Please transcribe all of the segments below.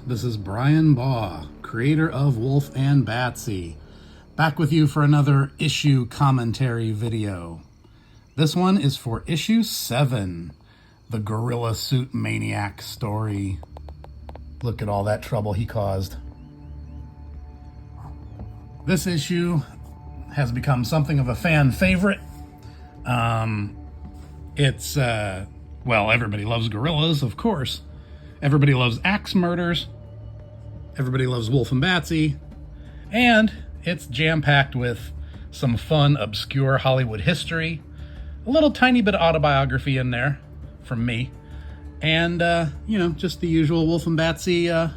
This is Brian Baugh, creator of Wulf and Batsy, back with you for another issue commentary video. This one is for issue 7, the Gorilla Suit Maniac story. Look at all that trouble he caused. This issue has become something of a fan favorite. Well, everybody loves gorillas, of course. Everybody loves axe murders. Everybody loves Wulf and Batsy. And it's jam-packed with some fun, obscure Hollywood history. A little tiny bit of autobiography in there from me. And, just the usual Wulf and Batsy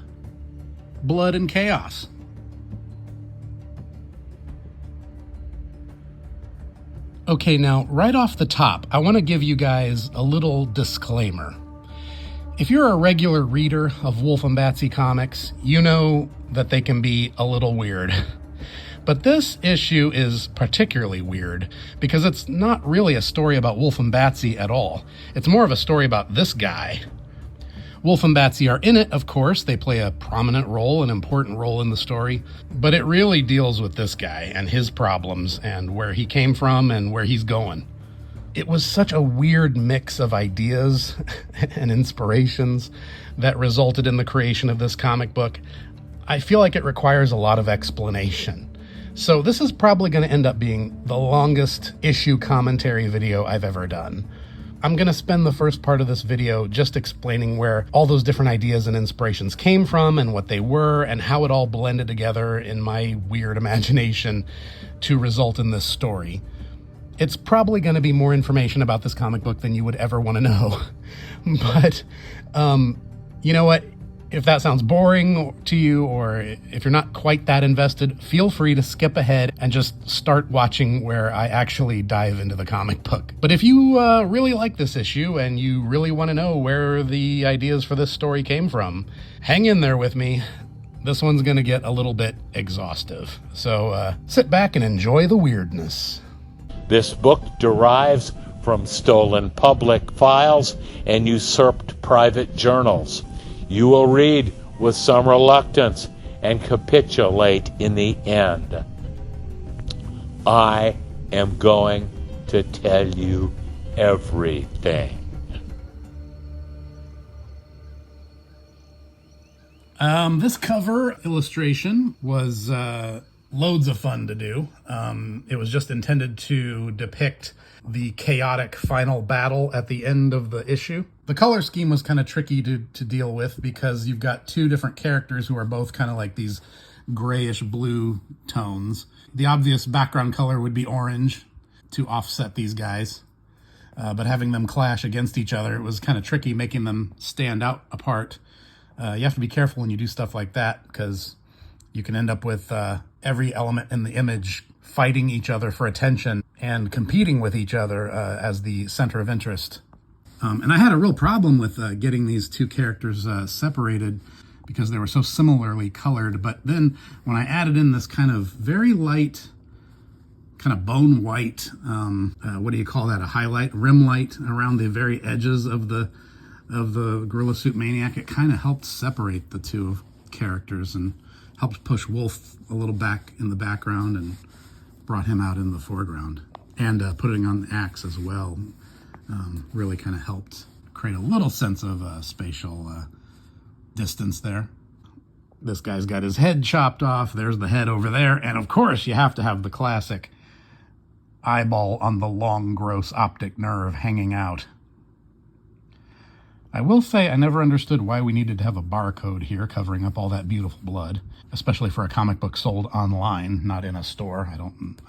blood and chaos. Okay, now, right off the top, I want to give you guys a little disclaimer. If you're a regular reader of Wulf and Batsy comics, you know that they can be a little weird. But this issue is particularly weird because it's not really a story about Wulf and Batsy at all. It's more of a story about this guy. Wulf and Batsy are in it, of course. They play a prominent role, an important role in the story. But it really deals with this guy and his problems and where he came from and where he's going. It was such a weird mix of ideas and inspirations that resulted in the creation of this comic book. I feel like it requires a lot of explanation. So this is probably going to end up being the longest issue commentary video I've ever done. I'm going to spend the first part of this video just explaining where all those different ideas and inspirations came from and what they were and how it all blended together in my weird imagination to result in this story. It's probably going to be more information about this comic book than you would ever want to know. But, you know what? If that sounds boring to you, or if you're not quite that invested, feel free to skip ahead and just start watching where I actually dive into the comic book. But if you really like this issue and you really want to know where the ideas for this story came from, hang in there with me. This one's going to get a little bit exhaustive. So sit back and enjoy the weirdness. This book derives from stolen public files and usurped private journals. You will read with some reluctance and capitulate in the end. I am going to tell you everything. This cover illustration was loads of fun to do. It was just intended to depict the chaotic final battle at the end of the issue. The color scheme was kind of tricky to deal with because you've got two different characters who are both kind of like these grayish blue tones. The obvious background color would be orange to offset these guys. But having them clash against each other, it was kind of tricky making them stand out apart. You have to be careful when you do stuff like that because you can end up with every element in the image fighting each other for attention and competing with each other as the center of interest. And I had a real problem with getting these two characters separated because they were so similarly colored. But then when I added in this kind of very light, kind of bone white, what do you call that? A highlight, rim light around the very edges of the Gorilla Suit Maniac, it kind of helped separate the two characters and helped push Wulf a little back in the background and brought him out in the foreground. And putting on the axe as well really kind of helped create a little sense of spatial distance there. This guy's got his head chopped off. There's the head over there. And of course, you have to have the classic eyeball on the long, gross optic nerve hanging out. I will say I never understood why we needed to have a barcode here covering up all that beautiful blood, especially for a comic book sold online, not in a store.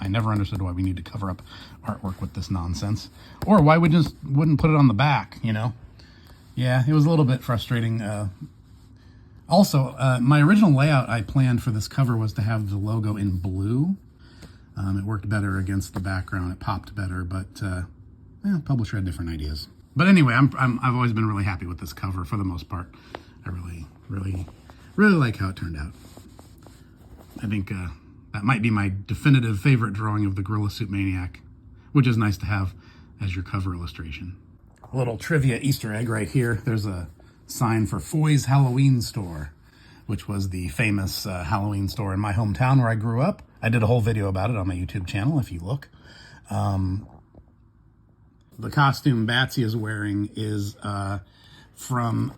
I never understood why we need to cover up artwork with this nonsense. Or why we just wouldn't put it on the back, you know? Yeah, it was a little bit frustrating. Also, my original layout I planned for this cover was to have the logo in blue. It worked better against the background. It popped better, but publisher had different ideas. But anyway, I've always been really happy with this cover for the most part. I really like how it turned out. I think that might be my definitive favorite drawing of the Gorilla Suit Maniac, which is nice to have as your cover illustration. A little trivia Easter egg right here. There's a sign for Foy's Halloween store. which was the famous Halloween store in my hometown where I grew up. I did a whole video about it on my YouTube channel, if you look. The costume Batsy is wearing is from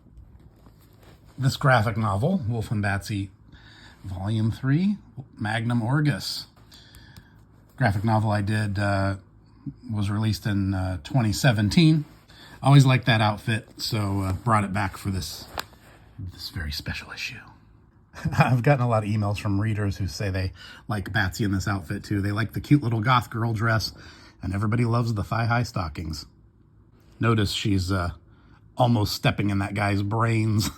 this graphic novel, Wulf and Batsy, Volume 3, Magnum Orgus. Graphic novel I did was released in 2017. I always liked that outfit, so brought it back for this very special issue. I've gotten a lot of emails from readers who say they like Batsy in this outfit too. They like the cute little goth girl dress, and everybody loves the thigh-high stockings. Notice she's almost stepping in that guy's brains.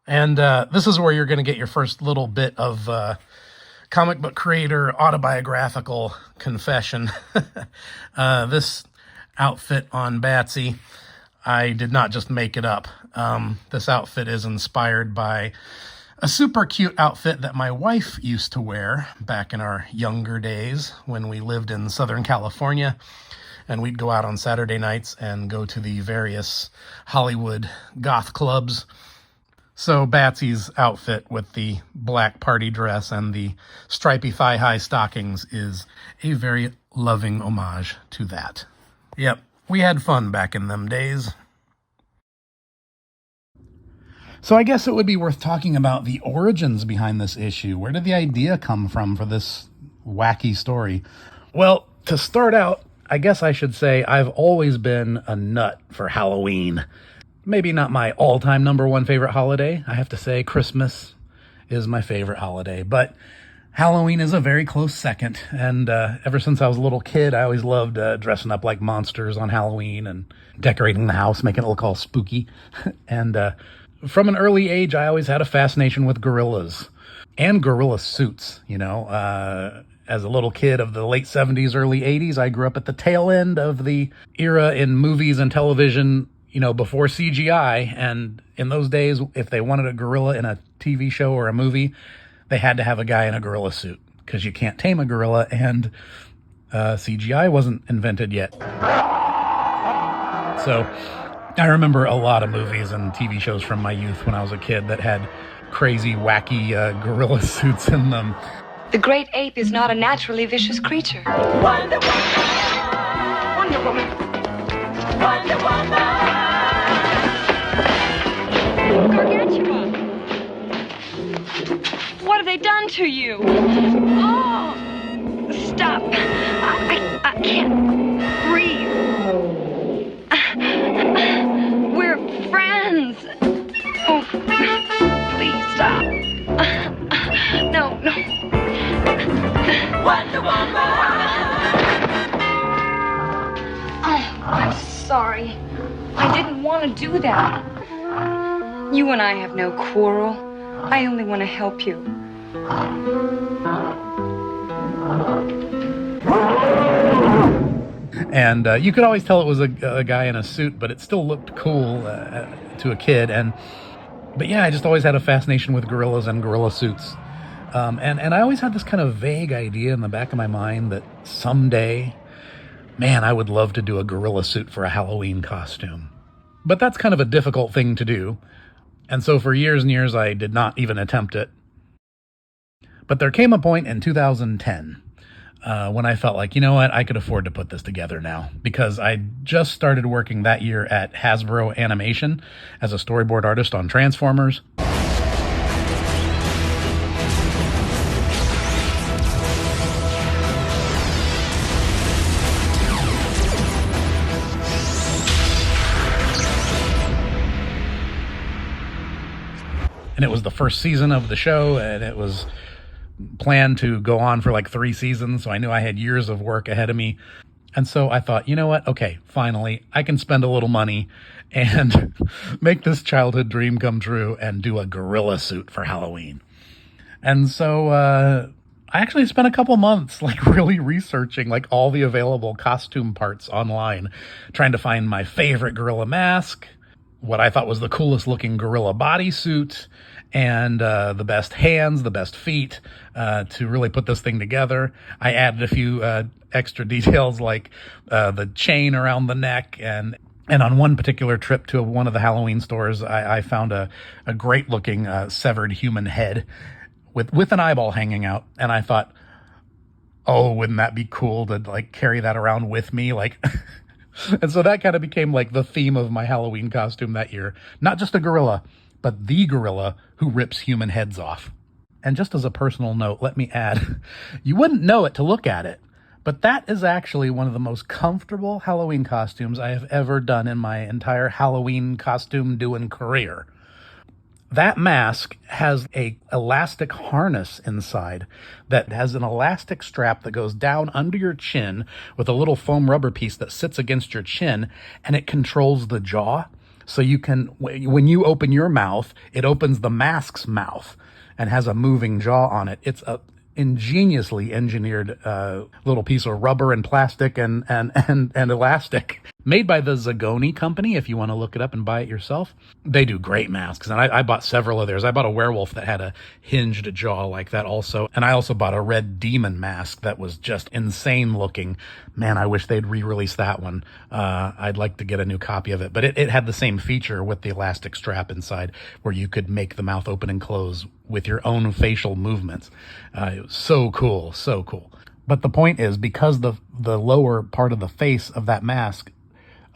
And this is where you're going to get your first little bit of comic book creator autobiographical confession. This outfit on Batsy, I did not just make it up. This outfit is inspired by a super cute outfit that my wife used to wear back in our younger days when we lived in Southern California, and we'd go out on Saturday nights and go to the various Hollywood goth clubs. So Batsy's outfit with the black party dress and the stripy thigh-high stockings is a very loving homage to that. Yep, we had fun back in them days. So I guess it would be worth talking about the origins behind this issue. Where did the idea come from for this wacky story? Well, to start out, I guess I should say I've always been a nut for Halloween. Maybe not my all-time #1 favorite holiday. I have to say Christmas is my favorite holiday, but Halloween is a very close second. And ever since I was a little kid, I always loved dressing up like monsters on Halloween and decorating the house, making it look all spooky. And from an early age, I always had a fascination with gorillas and gorilla suits. You know, as a little kid of the late 70s, early 80s, I grew up at the tail end of the era in movies and television, you know, before CGI. And in those days, if they wanted a gorilla in a TV show or a movie, they had to have a guy in a gorilla suit, because you can't tame a gorilla, and CGI wasn't invented yet. So I remember a lot of movies and TV shows from my youth when I was a kid that had crazy, wacky gorilla suits in them. The great ape is not a naturally vicious creature. Wonder Woman! Wonder Woman! Wonder Woman! Gargantua! What have they done to you? Oh! Stop! I can't breathe. We're friends. Oh, please stop. No. Wonder Woman! Oh, I'm sorry. I didn't want to do that. You and I have no quarrel. I only want to help you. And you could always tell it was a guy in a suit, but it still looked cool to a kid. But yeah, I just always had a fascination with gorillas and gorilla suits. And I always had this kind of vague idea in the back of my mind that someday, man, I would love to do a gorilla suit for a Halloween costume. But that's kind of a difficult thing to do. And so for years and years, I did not even attempt it. But there came a point in 2010 when I felt like, you know what, I could afford to put this together now, because I just started working that year at Hasbro Animation as a storyboard artist on Transformers. And it was the first season of the show, and it was planned to go on for like 3 seasons, so I knew I had years of work ahead of me. And so I thought, you know what? Okay, finally, I can spend a little money and make this childhood dream come true and do a gorilla suit for Halloween. And so I actually spent a couple months like really researching like all the available costume parts online, trying to find my favorite gorilla mask, what I thought was the coolest looking gorilla bodysuit, and the best hands, the best feet, to really put this thing together. I added a few extra details like the chain around the neck and And on one particular trip to one of the Halloween stores, I found a great looking severed human head with an eyeball hanging out. And I thought, oh, wouldn't that be cool to like carry that around with me? Like, and so that kind of became like the theme of my Halloween costume that year. Not just a gorilla, but the gorilla who rips human heads off. And just as a personal note, let me add, you wouldn't know it to look at it, but that is actually one of the most comfortable Halloween costumes I have ever done in my entire Halloween costume doing career. That mask has a elastic harness inside that has an elastic strap that goes down under your chin with a little foam rubber piece that sits against your chin, and it controls the jaw. So you can, when you open your mouth, it opens the mask's mouth and has a moving jaw on it. It's a ingeniously engineered little piece of rubber and plastic and elastic, made by the Zagoni company. If you want to look it up and buy it yourself, they do great masks, and I bought several of theirs. I bought a werewolf that had a hinged jaw like that also, and I also bought a red demon mask that was just insane looking. Man, I wish they'd re-release that one. I'd like to get a new copy of it, but it had the same feature with the elastic strap inside where you could make the mouth open and close with your own facial movements. It was so cool, so cool. But the point is, because the lower part of the face of that mask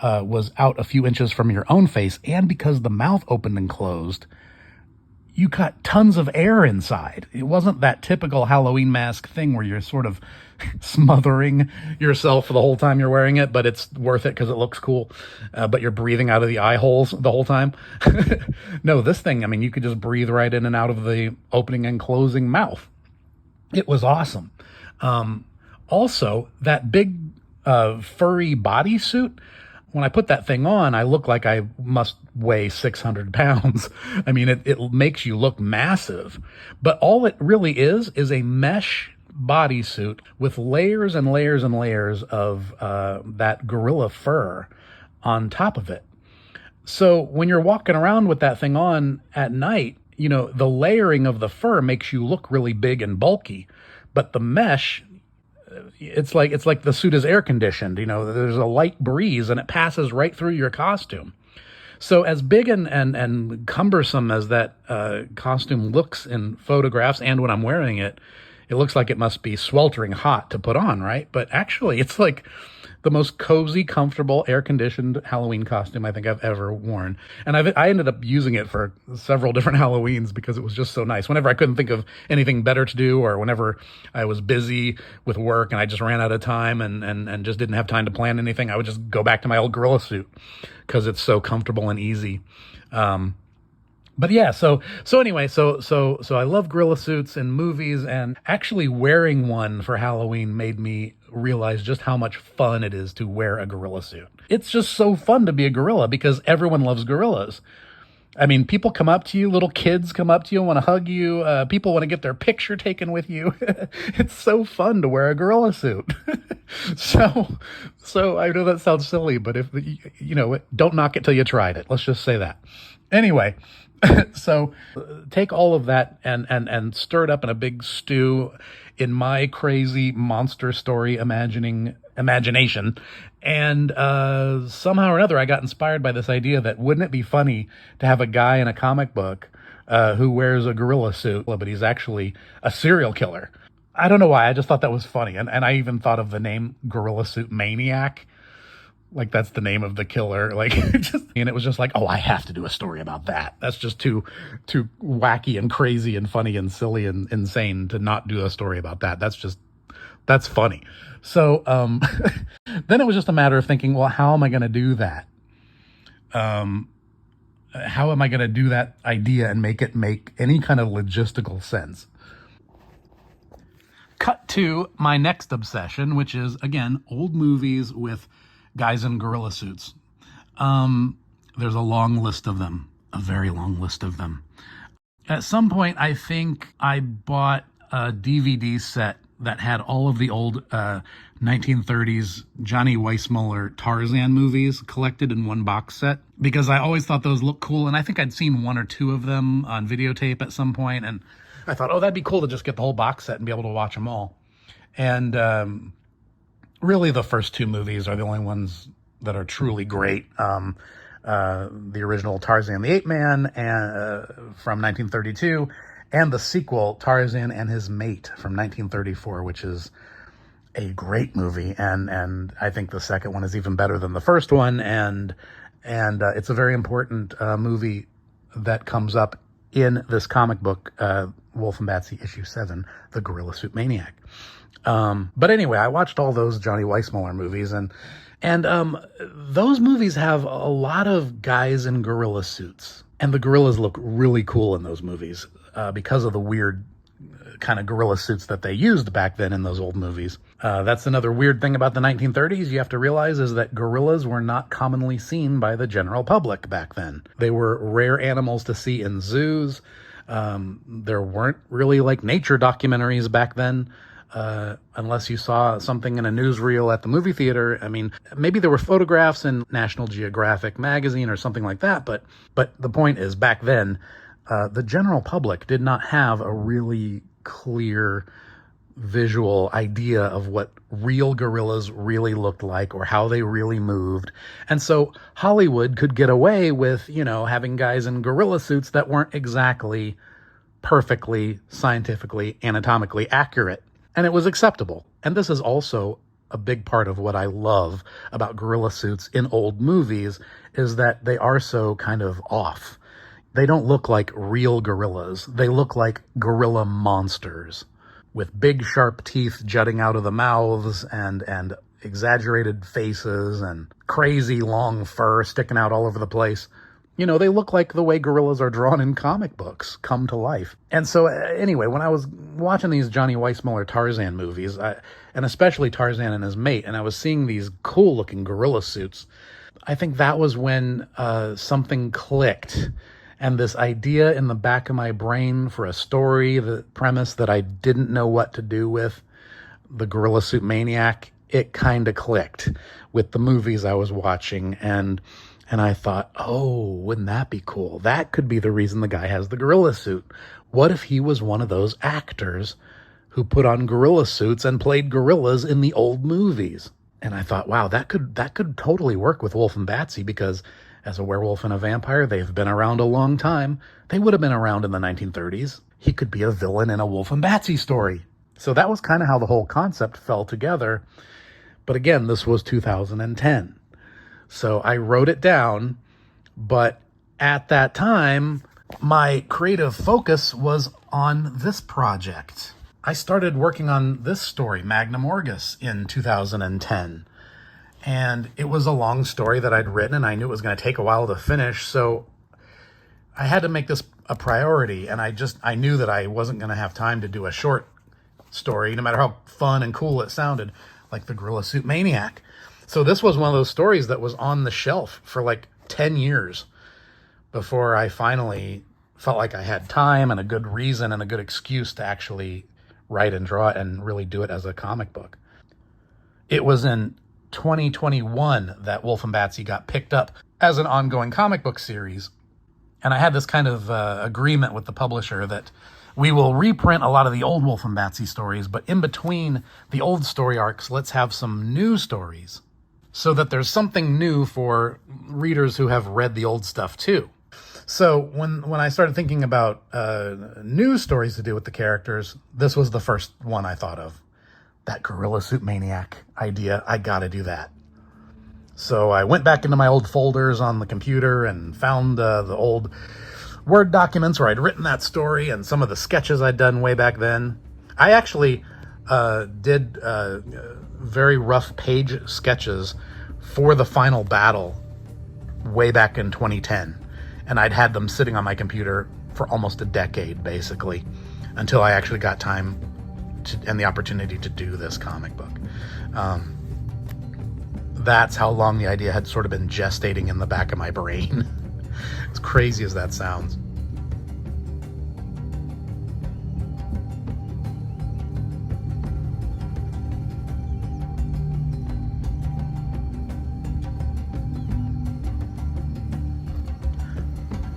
was out a few inches from your own face, and because the mouth opened and closed, you got tons of air inside. It wasn't that typical Halloween mask thing where you're sort of smothering yourself the whole time you're wearing it, but it's worth it because it looks cool. But you're breathing out of the eye holes the whole time. No, this thing, I mean, you could just breathe right in and out of the opening and closing mouth. It was awesome. Also, that big furry bodysuit, when I put that thing on, I look like I must weigh 600 pounds. I mean, it makes you look massive. But all it really is a mesh bodysuit with layers and layers and layers of that gorilla fur on top of it. So when you're walking around with that thing on at night, you know, the layering of the fur makes you look really big and bulky. But the mesh, it's like the suit is air conditioned. You know, there's a light breeze and it passes right through your costume. So as big and cumbersome as that costume looks in photographs and when I'm wearing it, it looks like it must be sweltering hot to put on, right? But actually, it's like the most cozy, comfortable, air-conditioned Halloween costume I think I've ever worn. And I ended up using it for several different Halloweens because it was just so nice. Whenever I couldn't think of anything better to do, or whenever I was busy with work and I just ran out of time and just didn't have time to plan anything, I would just go back to my old gorilla suit because it's so comfortable and easy. But yeah, so anyway, so I love gorilla suits in movies, and actually wearing one for Halloween made me realize just how much fun it is to wear a gorilla suit. It's just so fun to be a gorilla because everyone loves gorillas. I mean, people come up to you, little kids come up to you and want to hug you. People want to get their picture taken with you. It's so fun to wear a gorilla suit. So I know that sounds silly, but if you know, don't knock it till you tried it. Let's just say that. Anyway, so take all of that and stir it up in a big stew in my crazy monster story imagination. And somehow or another, I got inspired by this idea that wouldn't it be funny to have a guy in a comic book who wears a gorilla suit, but he's actually a serial killer. I don't know why. I just thought that was funny. And I even thought of the name Gorilla Suit Maniac. Like, that's the name of the killer. Like, and it was just like, oh, I have to do a story about that. That's just too wacky and crazy and funny and silly and insane to not do a story about that. That's funny. So then it was just a matter of thinking, well, how am I going to do that? How am I going to do that idea and make it make any kind of logistical sense? Cut to my next obsession, which is, again, old movies with guys in gorilla suits. There's a long list of them, a very long list of them. At some point, I think I bought a DVD set that had all of the old 1930s Johnny Weissmuller Tarzan movies collected in one box set, because I always thought those looked cool, and I think I'd seen one or two of them on videotape at some point, and I thought, oh, that'd be cool to just get the whole box set and be able to watch them all. And really, the first two movies are the only ones that are truly great. The original Tarzan the Ape Man from 1932, and the sequel Tarzan and His Mate from 1934, which is a great movie, and I think the second one is even better than the first one, and it's a very important movie that comes up in this comic book, Wulf and Batsy issue 7, The Gorilla Suit Maniac. But anyway, I watched all those Johnny Weissmuller movies, and those movies have a lot of guys in gorilla suits, and the gorillas look really cool in those movies because of the weird kind of gorilla suits that they used back then in those old movies. That's another weird thing about the 1930s you have to realize, is that gorillas were not commonly seen by the general public back then. They were rare animals to see in zoos. There weren't really like nature documentaries back then. Unless you saw something in a newsreel at the movie theater. I mean, maybe there were photographs in National Geographic magazine or something like that, but the point is, back then, the general public did not have a really clear visual idea of what real gorillas really looked like or how they really moved. And so Hollywood could get away with, having guys in gorilla suits that weren't exactly perfectly, scientifically, anatomically accurate. And it was acceptable. And this is also a big part of what I love about gorilla suits in old movies, is that they are so kind of off. They don't look like real gorillas. They look like gorilla monsters with big sharp teeth jutting out of the mouths and exaggerated faces and crazy long fur sticking out all over the place. They look like the way gorillas are drawn in comic books come to life. And so anyway, when I was watching these Johnny Weissmuller Tarzan movies, and especially Tarzan and His Mate, and I was seeing these cool looking gorilla suits, I think that was when something clicked. And this idea in the back of my brain for a story, the premise that I didn't know what to do with, the Gorilla Suit Maniac, it kind of clicked with the movies I was watching. And I thought, oh, wouldn't that be cool? That could be the reason the guy has the gorilla suit. What if he was one of those actors who put on gorilla suits and played gorillas in the old movies? And I thought, wow, that could totally work with Wulf and Batsy, because as a werewolf and a vampire, they've been around a long time. They would have been around in the 1930s. He could be a villain in a Wulf and Batsy story. So that was kind of how the whole concept fell together. But again, this was 2010. So I wrote it down, but at that time, my creative focus was on this project. I started working on this story, Magnum Orgus, in 2010. And it was a long story that I'd written, and I knew it was going to take a while to finish. So I had to make this a priority, and I knew that I wasn't going to have time to do a short story, no matter how fun and cool it sounded, like the Gorilla Suit Maniac. So this was one of those stories that was on the shelf for like 10 years before I finally felt like I had time and a good reason and a good excuse to actually write and draw it and really do it as a comic book. It was in 2021 that Wulf and Batsy got picked up as an ongoing comic book series. And I had this kind of agreement with the publisher that we will reprint a lot of the old Wulf and Batsy stories, but in between the old story arcs, let's have some new stories so that there's something new for readers who have read the old stuff too. So when I started thinking about new stories to do with the characters, this was the first one I thought of. That Gorilla Suit Maniac idea, I gotta do that. So I went back into my old folders on the computer and found the old Word documents where I'd written that story and some of the sketches I'd done way back then. I actually did very rough page sketches for the final battle way back in 2010. And I'd had them sitting on my computer for almost a decade, basically, until I actually got time and the opportunity to do this comic book. That's how long the idea had sort of been gestating in the back of my brain. As crazy as that sounds.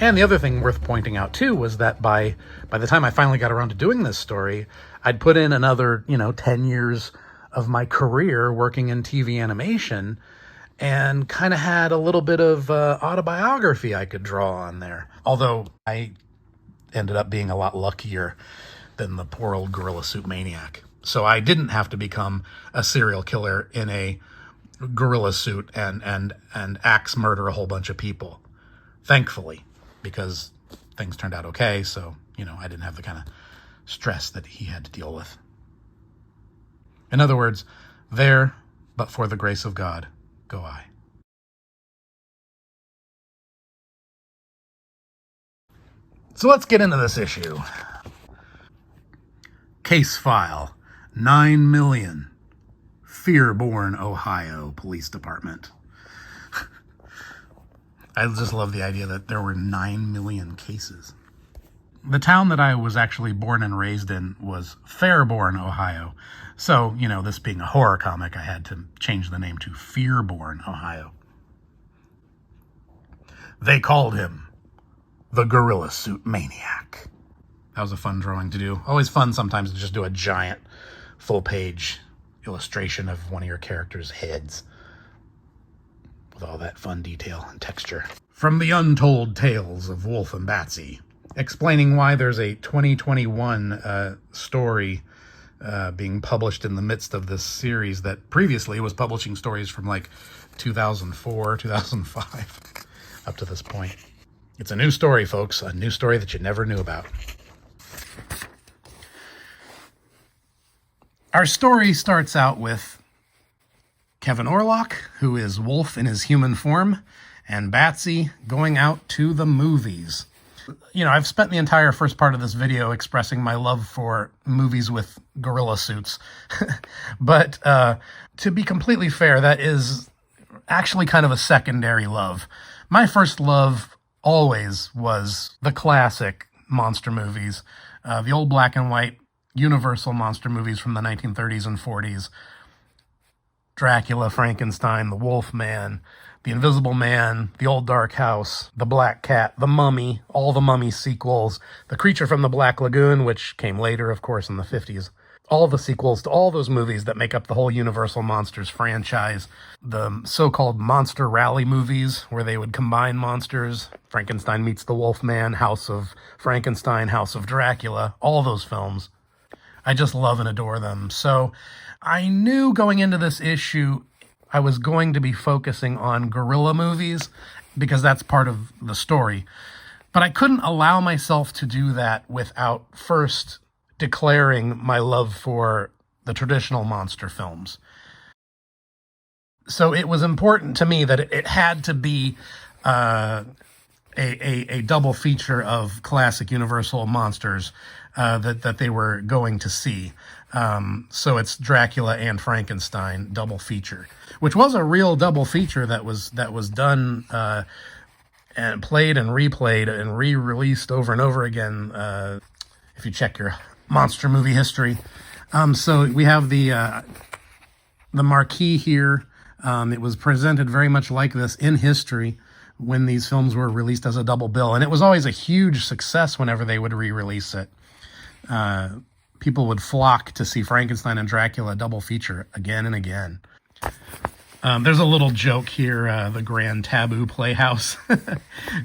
And the other thing worth pointing out too was that by the time I finally got around to doing this story, I'd put in another, 10 years of my career working in TV animation. and kind of had a little bit of autobiography I could draw on there. Although I ended up being a lot luckier than the poor old gorilla suit maniac. So I didn't have to become a serial killer in a gorilla suit and axe murder a whole bunch of people. Thankfully, because things turned out okay, so, I didn't have the kind of stress that he had to deal with. In other words, there, but for the grace of God, go I. So let's get into this issue. Case file 9 million, Fearborn, Ohio Police Department. I just love the idea that there were 9 million cases. The town that I was actually born and raised in was Fairborn, Ohio. So, this being a horror comic, I had to change the name to Fearborn, Ohio. They called him the Gorilla Suit Maniac. That was a fun drawing to do. Always fun sometimes to just do a giant full-page illustration of one of your characters' heads with all that fun detail and texture. From the Untold Tales of Wulf and Batsy, explaining why there's a 2021 story being published in the midst of this series that previously was publishing stories from like 2004, 2005, up to this point. It's a new story, folks. A new story that you never knew about. Our story starts out with Kevin Orlock, who is Wulf in his human form, and Batsy going out to the movies. I've spent the entire first part of this video expressing my love for movies with gorilla suits. But to be completely fair, that is actually kind of a secondary love. My first love always was the classic monster movies, the old black and white Universal monster movies from the 1930s and 40s. Dracula, Frankenstein, the Wolf Man, the Invisible Man, the Old Dark House, the Black Cat, the Mummy, all the Mummy sequels, the Creature from the Black Lagoon, which came later, of course, in the 50s. All the sequels to all those movies that make up the whole Universal Monsters franchise. The so-called Monster Rally movies, where they would combine monsters. Frankenstein meets the Wolf Man, House of Frankenstein, House of Dracula, all those films. I just love and adore them. So I knew going into this issue I was going to be focusing on gorilla movies because that's part of the story. But I couldn't allow myself to do that without first declaring my love for the traditional monster films. So it was important to me that it had to be a double feature of classic Universal monsters that they were going to see. So it's Dracula and Frankenstein double feature, which was a real double feature that was done and played and replayed and re-released over and over again. If you check your monster movie history, so we have the marquee here. It was presented very much like this in history when these films were released as a double bill, and it was always a huge success whenever they would re-release it. People would flock to see Frankenstein and Dracula double feature again and again. There's a little joke here, the Grand Taboo Playhouse.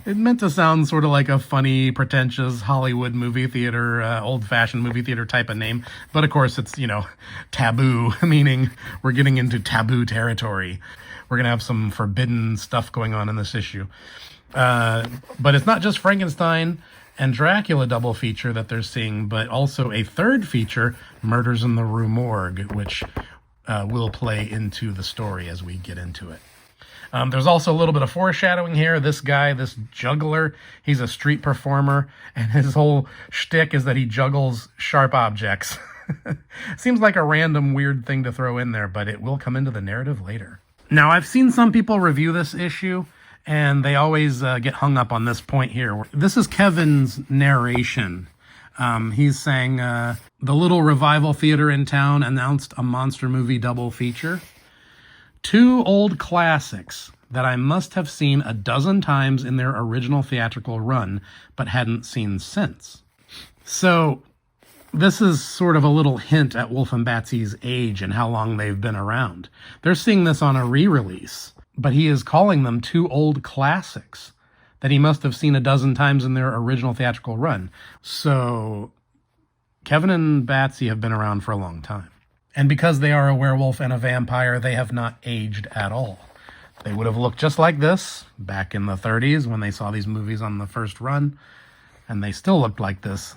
It meant to sound sort of like a funny, pretentious Hollywood movie theater, old-fashioned movie theater type of name. But of course it's, taboo, meaning we're getting into taboo territory. We're going to have some forbidden stuff going on in this issue. But it's not just Frankenstein and Dracula double feature that they're seeing, but also a third feature, Murders in the Rue Morgue, which will play into the story as we get into it. There's also a little bit of foreshadowing here. This guy, this juggler, he's a street performer, and his whole shtick is that he juggles sharp objects. Seems like a random weird thing to throw in there, but it will come into the narrative later. Now, I've seen some people review this issue, and they always get hung up on this point here. This is Kevin's narration. He's saying, the little revival theater in town announced a monster movie double feature. 2 old classics that I must have seen a dozen times in their original theatrical run, but hadn't seen since. So this is sort of a little hint at Wulf and Batsy's age and how long they've been around. They're seeing this on a re-release, but he is calling them two old classics that he must have seen a dozen times in their original theatrical run. So Kevin and Batsy have been around for a long time. And because they are a werewolf and a vampire, they have not aged at all. They would have looked just like this back in the 30s when they saw these movies on the first run, and they still looked like this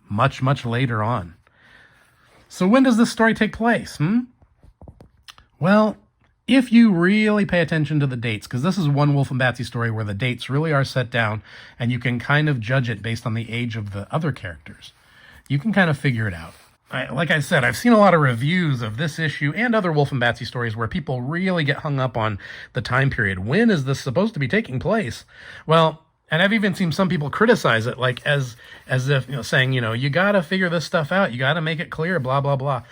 much, much later on. So when does this story take place? Well, if you really pay attention to the dates, because this is one Wulf and Batsy story where the dates really are set down, and you can kind of judge it based on the age of the other characters, you can kind of figure it out. Like I said, I've seen a lot of reviews of this issue and other Wulf and Batsy stories where people really get hung up on the time period. When is this supposed to be taking place? Well, and I've even seen some people criticize it, like as if, saying, you got to figure this stuff out. You got to make it clear, blah, blah, blah.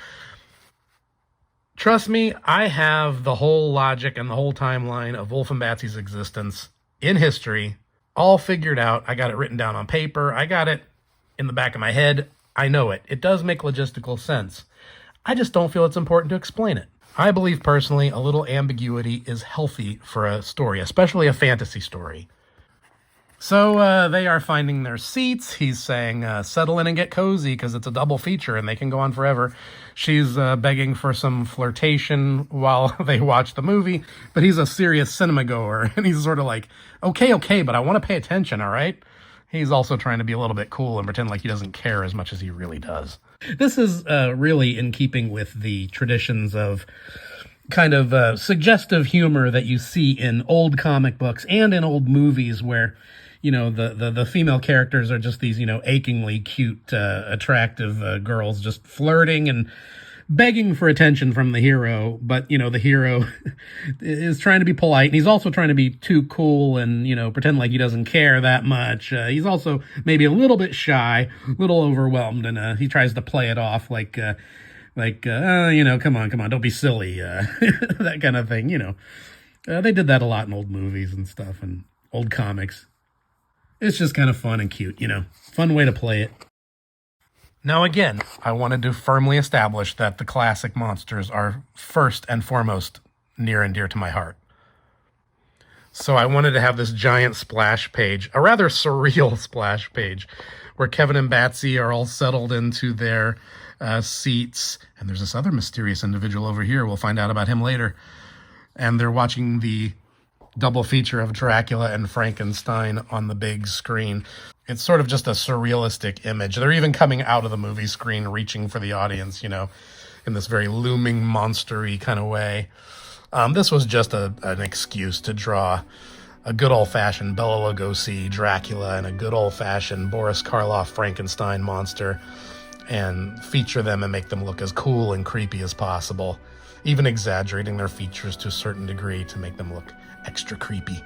Trust me, I have the whole logic and the whole timeline of Wulf and Batsy's existence in history all figured out. I got it written down on paper. I got it in the back of my head. I know it. It does make logistical sense. I just don't feel it's important to explain it. I believe personally a little ambiguity is healthy for a story, especially a fantasy story. So they are finding their seats. He's saying, settle in and get cozy because it's a double feature and they can go on forever. She's begging for some flirtation while they watch the movie, but he's a serious cinema goer and he's sort of like, okay, but I want to pay attention, all right? He's also trying to be a little bit cool and pretend like he doesn't care as much as he really does. This is really in keeping with the traditions of kind of suggestive humor that you see in old comic books and in old movies where, the female characters are just these, achingly cute, attractive girls just flirting and begging for attention from the hero, but, the hero is trying to be polite, and he's also trying to be too cool and, pretend like he doesn't care that much. He's also maybe a little bit shy, a little overwhelmed, and he tries to play it off like, come on, don't be silly, that kind of thing, They did that a lot in old movies and stuff, and old comics. It's just kind of fun and cute, fun way to play it. Now again, I wanted to firmly establish that the classic monsters are first and foremost near and dear to my heart. So I wanted to have this giant splash page, a rather surreal splash page, where Kevin and Batsy are all settled into their seats. And there's this other mysterious individual over here. We'll find out about him later. And they're watching the double feature of Dracula and Frankenstein on the big screen. It's sort of just a surrealistic image. They're even coming out of the movie screen, reaching for the audience, in this very looming, monster-y kind of way. This was just an excuse to draw a good old-fashioned Bela Lugosi Dracula and a good old-fashioned Boris Karloff Frankenstein monster and feature them and make them look as cool and creepy as possible, even exaggerating their features to a certain degree to make them look extra creepy.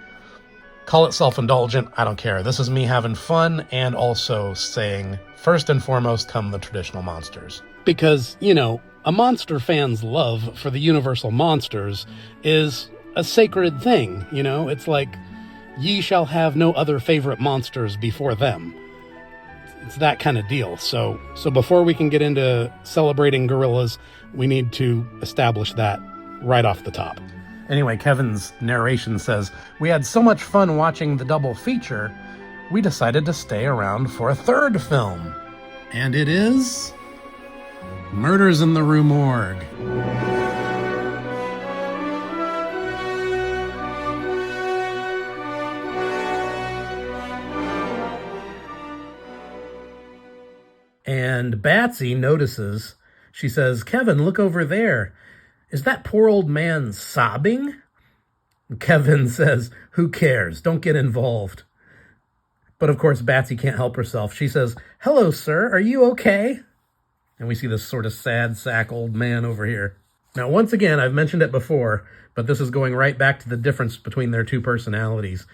Call it self-indulgent, I don't care. This is me having fun and also saying, first and foremost come the traditional monsters. Because, a monster fan's love for the universal monsters is a sacred thing, It's like, ye shall have no other favorite monsters before them. It's that kind of deal. So before we can get into celebrating gorillas, we need to establish that right off the top. Anyway, Kevin's narration says, we had so much fun watching the double feature, we decided to stay around for a third film. And it is Murders in the Rue Morgue. And Batsy notices, she says, Kevin, look over there. Is that poor old man sobbing? Kevin says, who cares? Don't get involved. But of course, Batsy can't help herself. She says, hello, sir. Are you okay? And we see this sort of sad sack old man over here. Now, once again, I've mentioned it before, but this is going right back to the difference between their two personalities.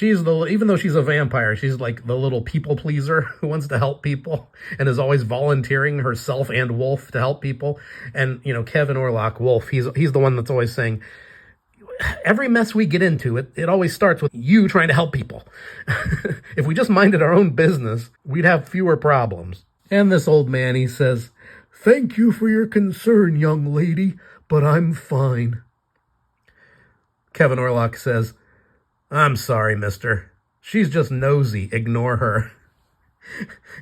Even though she's a vampire, she's like the little people pleaser who wants to help people and is always volunteering herself and Wulf to help people. And, Kevin Orlock, Wulf, he's the one that's always saying, every mess we get into, it always starts with you trying to help people. If we just minded our own business, we'd have fewer problems. And this old man, he says, thank you for your concern, young lady, but I'm fine. Kevin Orlock says, "I'm sorry, mister. She's just nosy. Ignore her."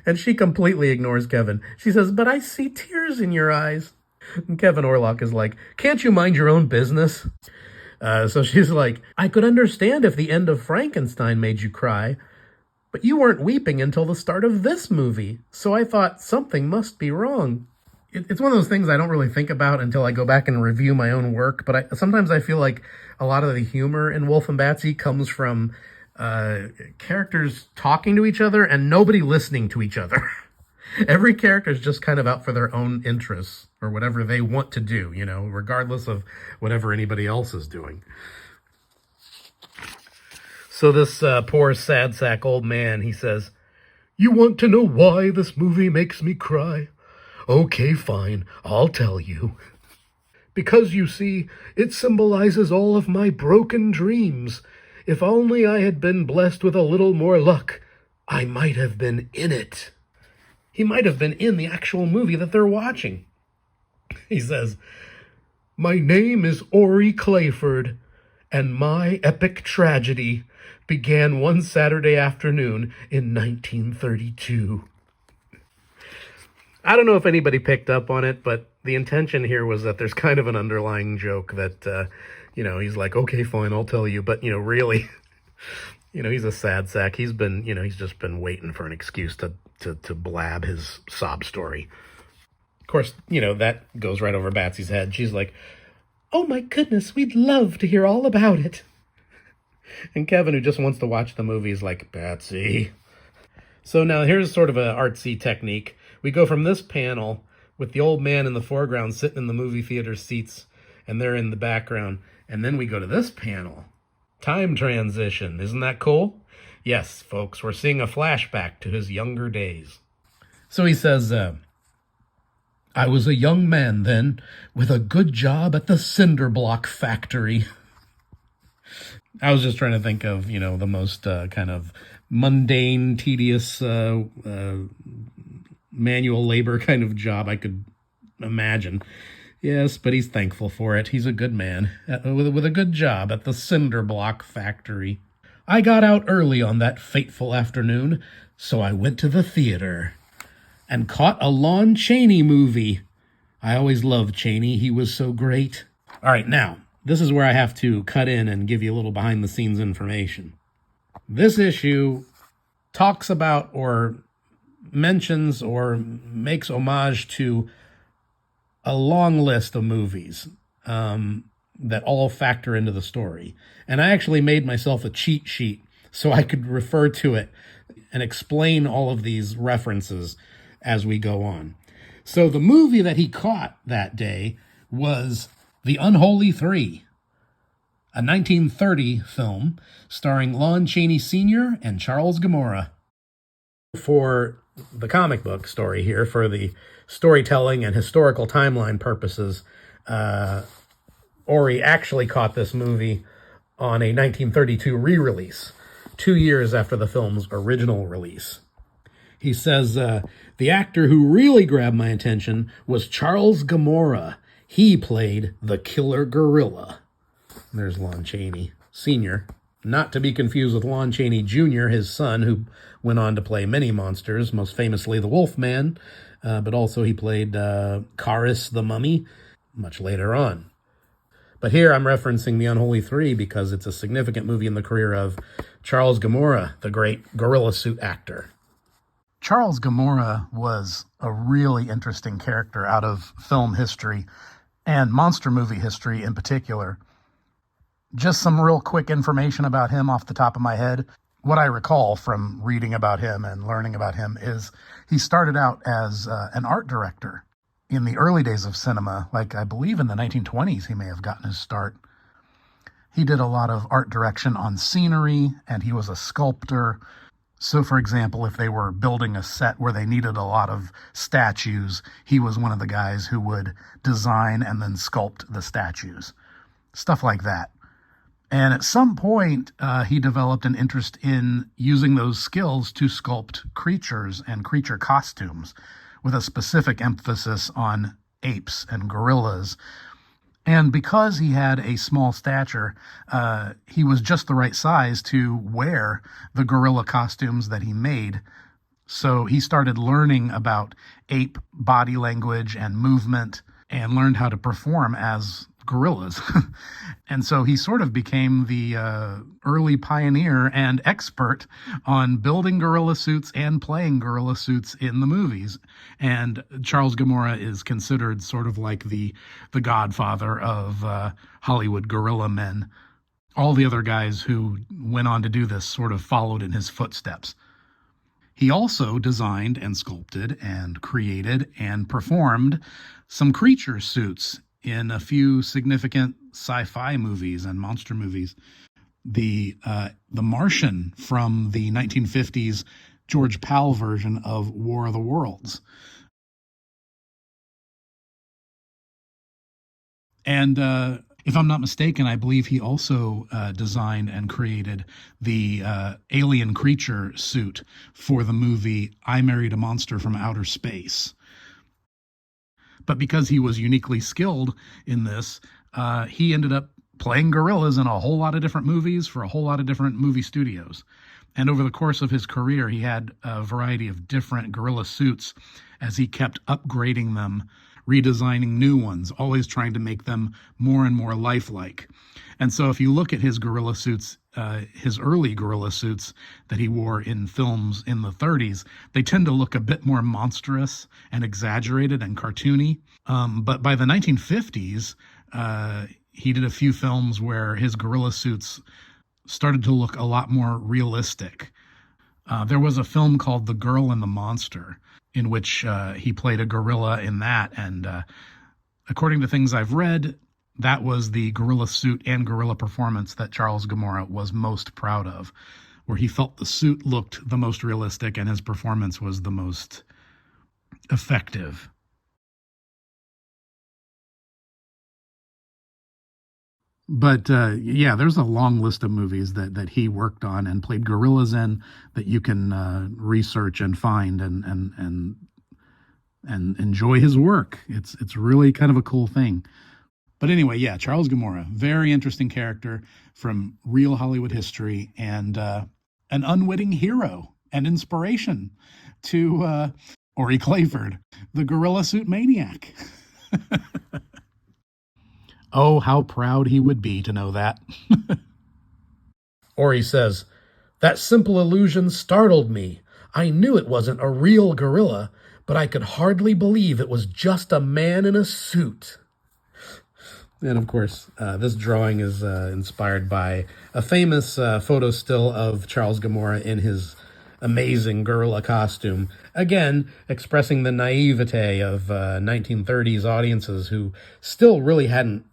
And she completely ignores Kevin. She says, "But I see tears in your eyes." And Kevin Orlock is like, "Can't you mind your own business?" So she's like, "I could understand if the end of Frankenstein made you cry, but you weren't weeping until the start of this movie, so I thought something must be wrong." It's one of those things I don't really think about until I go back and review my own work, but sometimes I feel like a lot of the humor in Wulf and Batsy comes from characters talking to each other and nobody listening to each other. Every character is just kind of out for their own interests or whatever they want to do, regardless of whatever anybody else is doing. So this poor sad sack old man, he says, "You want to know why this movie makes me cry? Okay, fine, I'll tell you. Because, you see, it symbolizes all of my broken dreams. If only I had been blessed with a little more luck, I might have been in it." He might have been in the actual movie that they're watching. He says, "My name is Ori Clayford, and my epic tragedy began one Saturday afternoon in 1932. I don't know if anybody picked up on it, but the intention here was that there's kind of an underlying joke that, he's like, "Okay, fine, I'll tell you." But, really, he's a sad sack. He's been, he's just been waiting for an excuse to blab his sob story. Of course, that goes right over Batsy's head. She's like, "Oh my goodness, we'd love to hear all about it." And Kevin, who just wants to watch the movie, is like, "Batsy." So now here's sort of an artsy technique. We go from this panel with the old man in the foreground sitting in the movie theater seats, and they're in the background. And then we go to this panel. Time transition. Isn't that cool? Yes, folks, we're seeing a flashback to his younger days. So he says, "I was a young man then, with a good job at the cinder block factory." I was just trying to think of, the most kind of mundane, tedious manual labor kind of job I could imagine. Yes, but he's thankful for it. He's a good man, with a good job at the cinder block factory. "I got out early on that fateful afternoon, so I went to the theater and caught a Lon Chaney movie. I always loved Chaney. He was so great." All right, now, this is where I have to cut in and give you a little behind-the-scenes information. This issue talks about or mentions or makes homage to a long list of movies that all factor into the story. And I actually made myself a cheat sheet so I could refer to it and explain all of these references as we go on. So the movie that he caught that day was The Unholy Three, a 1930 film starring Lon Chaney Sr. and Charles Gamora. For the comic book story here, for the storytelling and historical timeline purposes, Ori actually caught this movie on a 1932 re-release, 2 years after the film's original release. He says, "The actor who really grabbed my attention was Charles Gamora. He played the killer gorilla." There's Lon Chaney Sr., not to be confused with Lon Chaney Jr., his son, who went on to play many monsters, most famously the Wolfman, but also he played Karis the Mummy much later on. But here I'm referencing The Unholy Three because it's a significant movie in the career of Charles Gamora, the great gorilla suit actor. Charles Gamora was a really interesting character out of film history and monster movie history in particular. Just some real quick information about him off the top of my head. What I recall from reading about him and learning about him is he started out as an art director in the early days of cinema. Like, I believe in the 1920s he may have gotten his start. He did a lot of art direction on scenery, and he was a sculptor. So, for example, if they were building a set where they needed a lot of statues, he was one of the guys who would design and then sculpt the statues. Stuff like that. And at some point, he developed an interest in using those skills to sculpt creatures and creature costumes, with a specific emphasis on apes and gorillas. And because he had a small stature, he was just the right size to wear the gorilla costumes that he made. So he started learning about ape body language and movement and learned how to perform as gorillas. And so he sort of became the early pioneer and expert on building gorilla suits and playing gorilla suits in the movies. And Charles Gamora is considered sort of like the godfather of Hollywood gorilla men. All the other guys who went on to do this sort of followed in his footsteps. He also designed and sculpted and created and performed some creature suits in a few significant sci-fi movies and monster movies. The Martian from the 1950s George Pal version of War of the Worlds. And if I'm not mistaken, I believe he also designed and created the alien creature suit for the movie I Married a Monster from Outer Space. But because he was uniquely skilled in this, he ended up playing gorillas in a whole lot of different movies for a whole lot of different movie studios. And over the course of his career, he had a variety of different gorilla suits as he kept upgrading them, redesigning new ones, always trying to make them more and more lifelike. And so if you look at his gorilla suits, his early gorilla suits that he wore in films in the 30s, they tend to look a bit more monstrous and exaggerated and cartoony. But by the 1950s, he did a few films where his gorilla suits started to look a lot more realistic. There was a film called The Girl and the Monster, in which he played a gorilla in that. And according to things I've read, that was the gorilla suit and gorilla performance that Charles Gamora was most proud of, where he felt the suit looked the most realistic and his performance was the most effective. But yeah, there's a long list of movies that he worked on and played gorillas in that you can research and find and enjoy his work. It's really kind of a cool thing. But anyway, yeah, Charles Gamora, very interesting character from real Hollywood history and an unwitting hero and inspiration to Ori Clayford, the gorilla suit maniac. Oh, how proud he would be to know that. Ori says, "That simple illusion startled me. I knew it wasn't a real gorilla, but I could hardly believe it was just a man in a suit." And of course, this drawing is inspired by a famous photo still of Charles Gamora in his amazing gorilla costume. Again, expressing the naivete of 1930s audiences who still really hadn't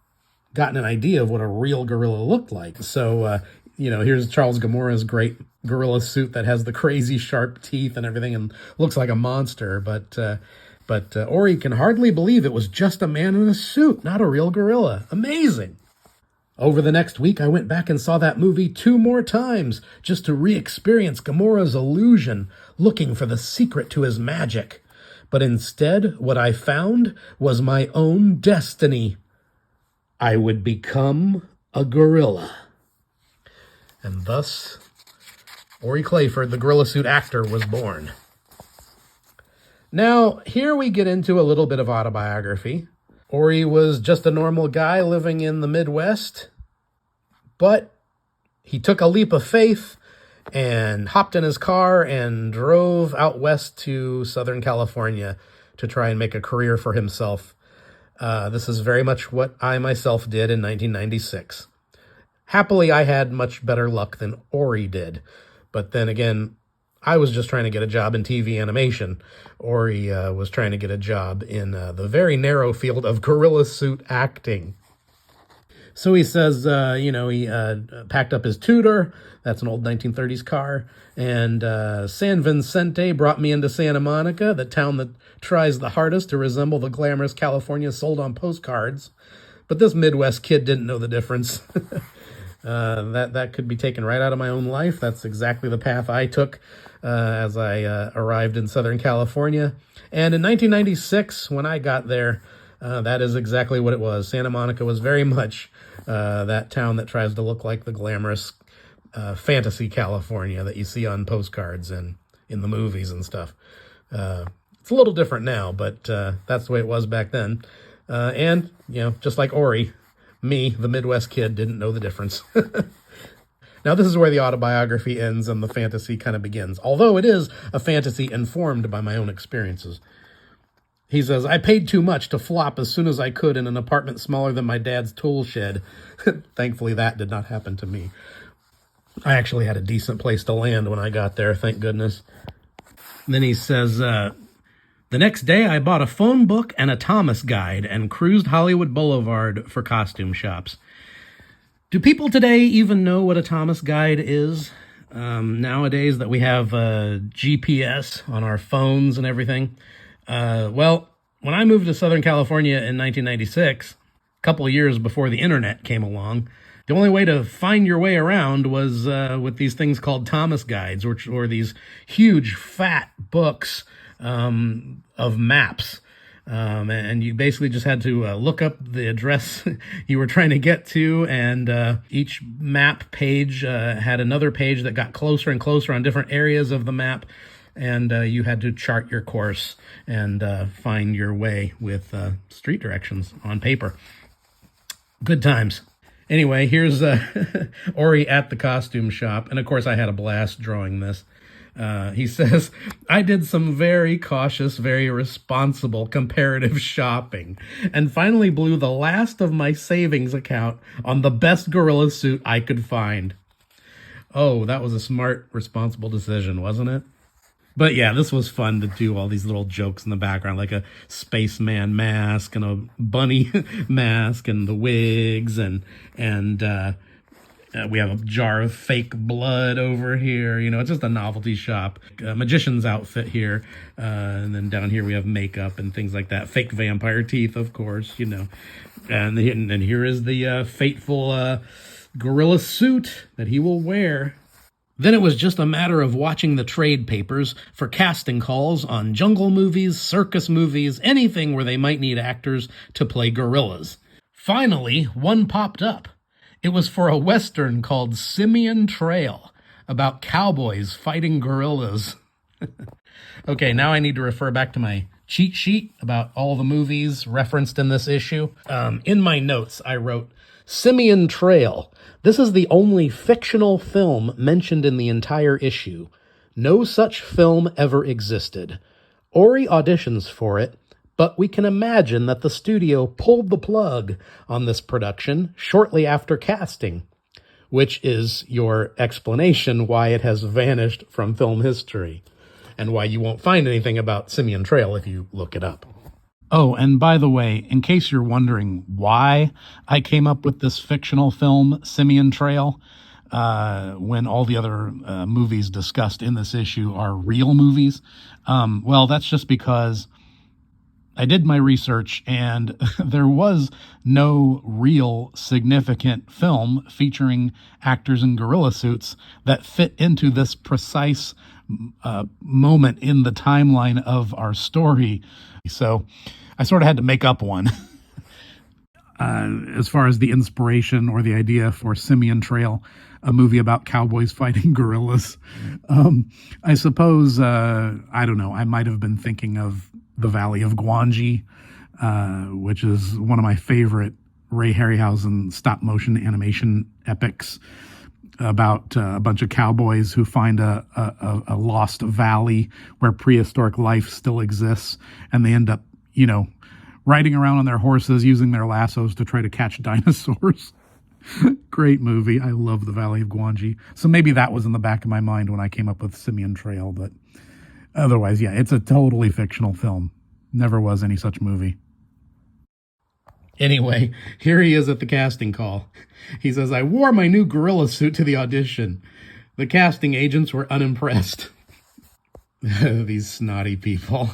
gotten an idea of what a real gorilla looked like. So, here's Charles Gamora's great gorilla suit that has the crazy sharp teeth and everything and looks like a monster. But Ori can hardly believe it was just a man in a suit, not a real gorilla. Amazing. Over the next week, I went back and saw that movie 2 more times just to re-experience Gamora's illusion, looking for the secret to his magic. But instead, what I found was my own destiny. I would become a gorilla. And thus, Ori Clayford, the gorilla suit actor, was born. Now, here we get into a little bit of autobiography. Ori was just a normal guy living in the Midwest, but he took a leap of faith and hopped in his car and drove out west to Southern California to try and make a career for himself. This is very much what I myself did in 1996. Happily, I had much better luck than Ori did. But then again, I was just trying to get a job in TV animation. Ori was trying to get a job in the very narrow field of gorilla suit acting. So he says, he packed up his Tudor. That's an old 1930s car. And San Vicente brought me into Santa Monica, the town that tries the hardest to resemble the glamorous California sold on postcards. But this Midwest kid didn't know the difference. That could be taken right out of my own life. That's exactly the path I took as I arrived in Southern California. And in 1996, when I got there, That is exactly what it was. Santa Monica was very much that town that tries to look like the glamorous fantasy California that you see on postcards and in the movies and stuff. It's a little different now, but that's the way it was back then. And, just like Ori, me, the Midwest kid, didn't know the difference. Now, this is where the autobiography ends and the fantasy kind of begins, although it is a fantasy informed by my own experiences. He says, I paid too much to flop as soon as I could in an apartment smaller than my dad's tool shed. Thankfully, that did not happen to me. I actually had a decent place to land when I got there, thank goodness. Then he says, the next day I bought a phone book and a Thomas guide and cruised Hollywood Boulevard for costume shops. Do people today even know what a Thomas guide is? Nowadays that we have GPS on our phones and everything. Well, when I moved to Southern California in 1996, a couple of years before the internet came along, the only way to find your way around was with these things called Thomas guides, which were these huge, fat books of maps. And you basically just had to look up the address you were trying to get to, and each map page had another page that got closer and closer on different areas of the map, and you had to chart your course and find your way with street directions on paper. Good times. Anyway, here's Ori at the costume shop, and of course I had a blast drawing this. He says, I did some very cautious, very responsible comparative shopping and finally blew the last of my savings account on the best gorilla suit I could find. Oh, that was a smart, responsible decision, wasn't it? But yeah, this was fun to do all these little jokes in the background, like a spaceman mask and a bunny mask and the wigs and we have a jar of fake blood over here. It's just a novelty shop. A magician's outfit here. And then down here we have makeup and things like that. Fake vampire teeth, of course, And here is the fateful gorilla suit that he will wear. Then it was just a matter of watching the trade papers for casting calls on jungle movies, circus movies, anything where they might need actors to play gorillas. Finally, one popped up. It was for a Western called Simeon Trail, about cowboys fighting gorillas. Okay, now I need to refer back to my cheat sheet about all the movies referenced in this issue. In my notes, I wrote, Simeon Trail. This is the only fictional film mentioned in the entire issue. No such film ever existed. Ori auditions for it, but we can imagine that the studio pulled the plug on this production shortly after casting, which is your explanation why it has vanished from film history, and why you won't find anything about Simeon Trail if you look it up. Oh, and by the way, in case you're wondering why I came up with this fictional film, Simeon Trail, when all the other movies discussed in this issue are real movies, well, that's just because I did my research, and there was no real significant film featuring actors in gorilla suits that fit into this precise moment in the timeline of our story. So I sort of had to make up one. As far as the inspiration or the idea for Simeon Trail, a movie about cowboys fighting gorillas, I suppose, I don't know, I might have been thinking of The Valley of Gwangi, which is one of my favorite Ray Harryhausen stop-motion animation epics about a bunch of cowboys who find a lost valley where prehistoric life still exists, and they end up, riding around on their horses using their lassos to try to catch dinosaurs. Great movie. I love The Valley of Gwangi. So maybe that was in the back of my mind when I came up with Simeon Trail, but otherwise, yeah, it's a totally fictional film. Never was any such movie. Anyway, here he is at the casting call. He says, I wore my new gorilla suit to the audition. The casting agents were unimpressed. These snotty people.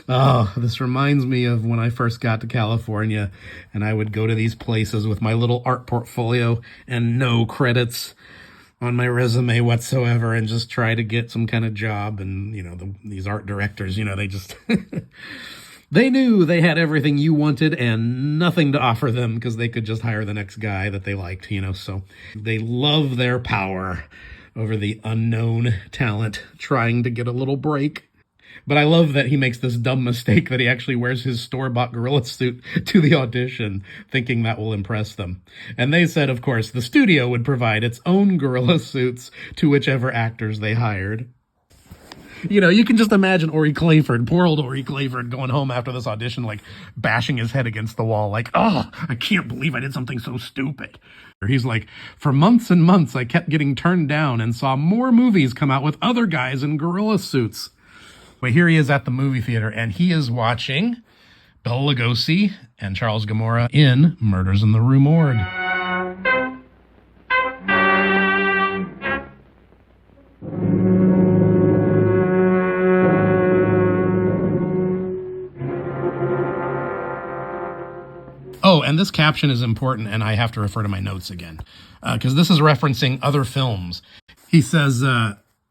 Oh, this reminds me of when I first got to California, and I would go to these places with my little art portfolio and no credits on my resume whatsoever, and just try to get some kind of job. And, these art directors, they just, They knew they had everything you wanted and nothing to offer them because they could just hire the next guy that they liked, so they love their power over the unknown talent trying to get a little break. But I love that he makes this dumb mistake that he actually wears his store-bought gorilla suit to the audition, thinking that will impress them. And they said, of course, the studio would provide its own gorilla suits to whichever actors they hired. You can just imagine Ori Clayford, poor old Ori Clayford, going home after this audition, like, bashing his head against the wall, like, oh, I can't believe I did something so stupid. He's like, for months and months, I kept getting turned down and saw more movies come out with other guys in gorilla suits. But here he is at the movie theater, and he is watching Bela Lugosi and Charles Gamora in Murders in the Rue Morgue. Oh, and this caption is important, and I have to refer to my notes again, because this is referencing other films. He says,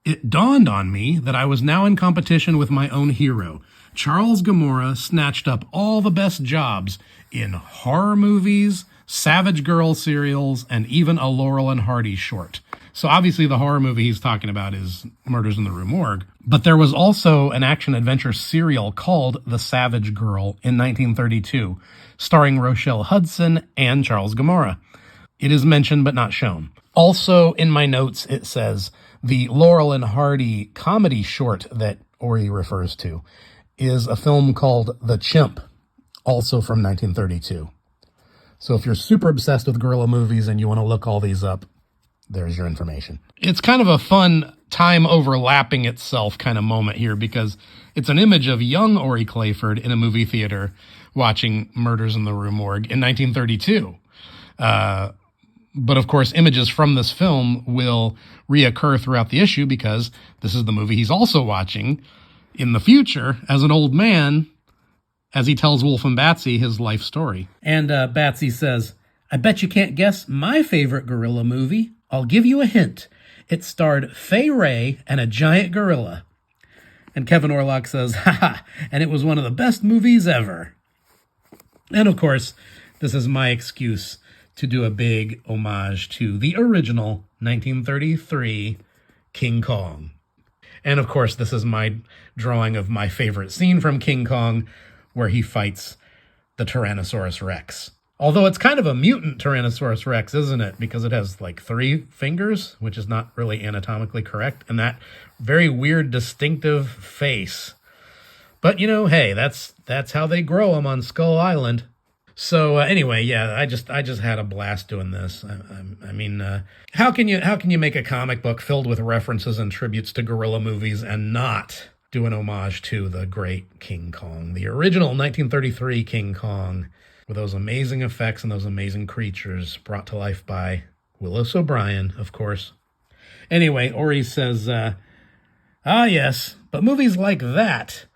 it dawned on me that I was now in competition with my own hero. Charles Gamora snatched up all the best jobs in horror movies, Savage Girl serials, and even a Laurel and Hardy short. So obviously the horror movie he's talking about is Murders in the Rue Morgue. But there was also an action-adventure serial called The Savage Girl in 1932, starring Rochelle Hudson and Charles Gamora. It is mentioned but not shown. Also in my notes it says the Laurel and Hardy comedy short that Ori refers to is a film called The Chimp, also from 1932. So if you're super obsessed with gorilla movies and you want to look all these up, there's your information. It's kind of a fun time overlapping itself kind of moment here because it's an image of young Ori Clayford in a movie theater watching Murders in the Rue Morgue in 1932. But of course, images from this film will reoccur throughout the issue because this is the movie he's also watching in the future as an old man as he tells Wulf and Batsy his life story. And Batsy says, I bet you can't guess my favorite gorilla movie. I'll give you a hint. It starred Fay Wray and a giant gorilla. And Kevin Orlock says, haha, and it was one of the best movies ever. And of course, this is my excuse to do a big homage to the original 1933 King Kong. And of course, this is my drawing of my favorite scene from King Kong, where he fights the Tyrannosaurus Rex. Although it's kind of a mutant Tyrannosaurus Rex, isn't it? Because it has like 3 fingers, which is not really anatomically correct, and that very weird, distinctive face. But hey, that's how they grow them on Skull Island. So anyway, yeah, I just had a blast doing this. I mean, how can you make a comic book filled with references and tributes to gorilla movies and not do an homage to the great King Kong, the original 1933 King Kong, with those amazing effects and those amazing creatures brought to life by Willis O'Brien, of course. Anyway, Ori says, yes, but movies like that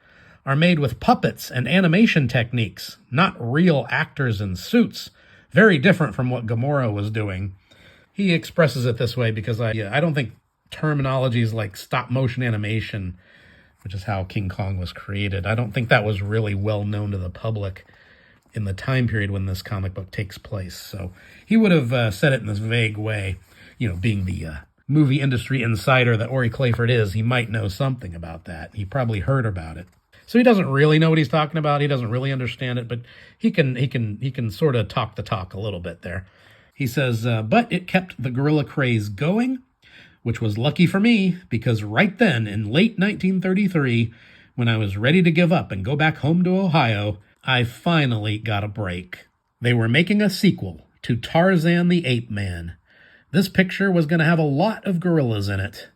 are made with puppets and animation techniques, not real actors in suits. Very different from what Gamora was doing. He expresses it this way because I don't think terminologies like stop-motion animation, which is how King Kong was created, I don't think that was really well known to the public in the time period when this comic book takes place. So he would have said it in this vague way. Being the movie industry insider that Ori Clayford is, he might know something about that. He probably heard about it. So he doesn't really know what he's talking about. He doesn't really understand it, but he can sort of talk the talk a little bit there. He says, but it kept the gorilla craze going, which was lucky for me because right then in late 1933, when I was ready to give up and go back home to Ohio, I finally got a break. They were making a sequel to Tarzan the Ape Man. This picture was going to have a lot of gorillas in it.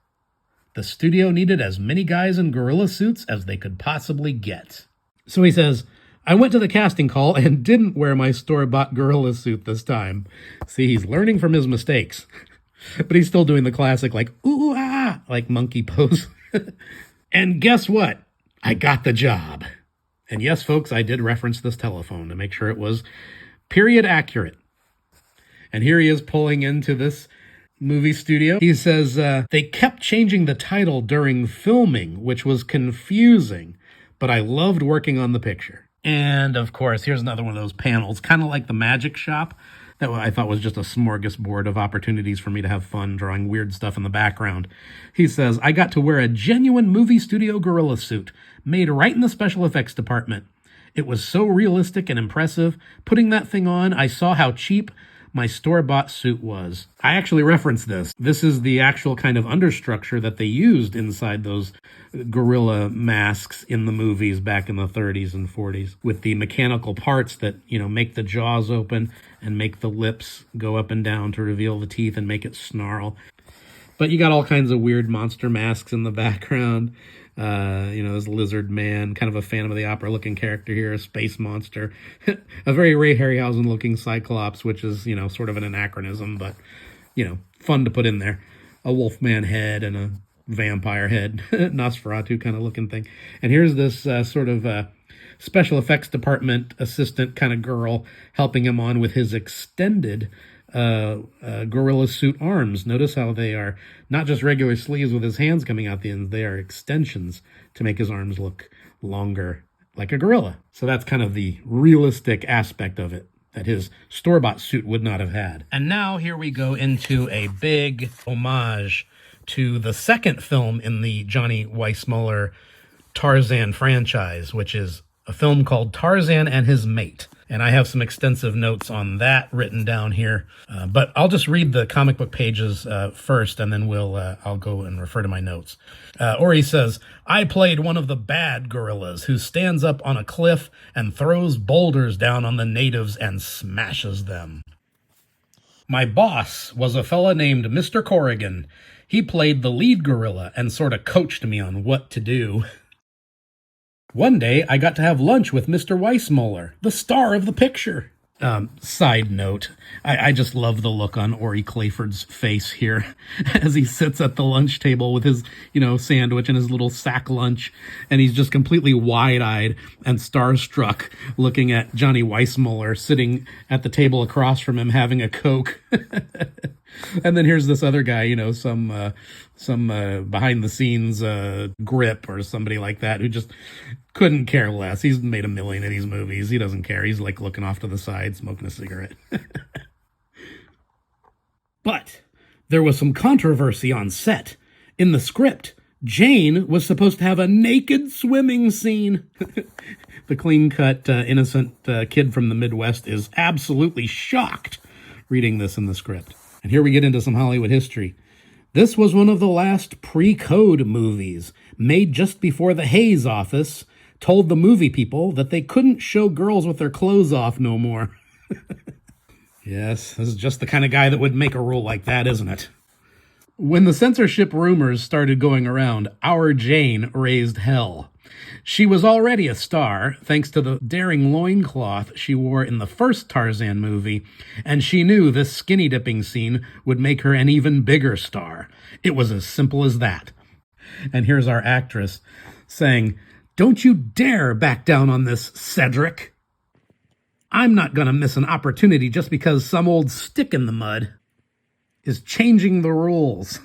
The studio needed as many guys in gorilla suits as they could possibly get. So he says, I went to the casting call and didn't wear my store-bought gorilla suit this time. See, he's learning from his mistakes. But he's still doing the classic, like, ooh, ah, like monkey pose. And guess what? I got the job. And yes, folks, I did reference this telephone to make sure it was period accurate. And here he is pulling into this movie studio. He says, they kept changing the title during filming, which was confusing, but I loved working on the picture. And, of course, here's another one of those panels, kind of like the magic shop, that I thought was just a smorgasbord of opportunities for me to have fun drawing weird stuff in the background. He says, I got to wear a genuine movie studio gorilla suit, made right in the special effects department. It was so realistic and impressive. Putting that thing on, I saw how cheap my store-bought suit was. I actually referenced this. This is the actual kind of understructure that they used inside those gorilla masks in the movies back in the 30s and 40s, with the mechanical parts that, make the jaws open and make the lips go up and down to reveal the teeth and make it snarl. But you got all kinds of weird monster masks in the background. This lizard man, kind of a Phantom of the Opera looking character here, a space monster, a very Ray Harryhausen looking Cyclops, which is, sort of an anachronism, but, fun to put in there. A Wolfman head and a vampire head, Nosferatu kind of looking thing. And here's this sort of special effects department assistant kind of girl helping him on with his extended gorilla suit arms. Notice how they are not just regular sleeves with his hands coming out the ends, they are extensions to make his arms look longer like a gorilla. So that's kind of the realistic aspect of it that his store-bought suit would not have had. And now here we go into a big homage to the second film in the Johnny Weissmuller Tarzan franchise, which is a film called Tarzan and His Mate. And I have some extensive notes on that written down here. But I'll just read the comic book pages first, and then I'll go and refer to my notes. Ori says, I played one of the bad gorillas who stands up on a cliff and throws boulders down on the natives and smashes them. My boss was a fella named Mr. Corrigan. He played the lead gorilla and sort of coached me on what to do. One day, I got to have lunch with Mr. Weissmuller, the star of the picture. Side note, I just love the look on Ori Clayford's face here as he sits at the lunch table with his, sandwich and his little sack lunch, and he's just completely wide-eyed and starstruck looking at Johnny Weissmuller sitting at the table across from him having a Coke. And then here's this other guy, some behind-the-scenes grip or somebody like that who just couldn't care less. He's made $1 million of these movies. He doesn't care. He's like looking off to the side, smoking a cigarette. But there was some controversy on set. In the script, Jane was supposed to have a naked swimming scene. The clean-cut, innocent kid from the Midwest is absolutely shocked reading this in the script. And here we get into some Hollywood history. This was one of the last pre-code movies, made just before the Hayes office told the movie people that they couldn't show girls with their clothes off no more. Yes, this is just the kind of guy that would make a rule like that, isn't it? When the censorship rumors started going around, our Jane raised hell. She was already a star, thanks to the daring loincloth she wore in the first Tarzan movie, and she knew this skinny dipping scene would make her an even bigger star. It was as simple as that. And here's our actress saying, "Don't you dare back down on this, Cedric. I'm not going to miss an opportunity just because some old stick in the mud is changing the rules."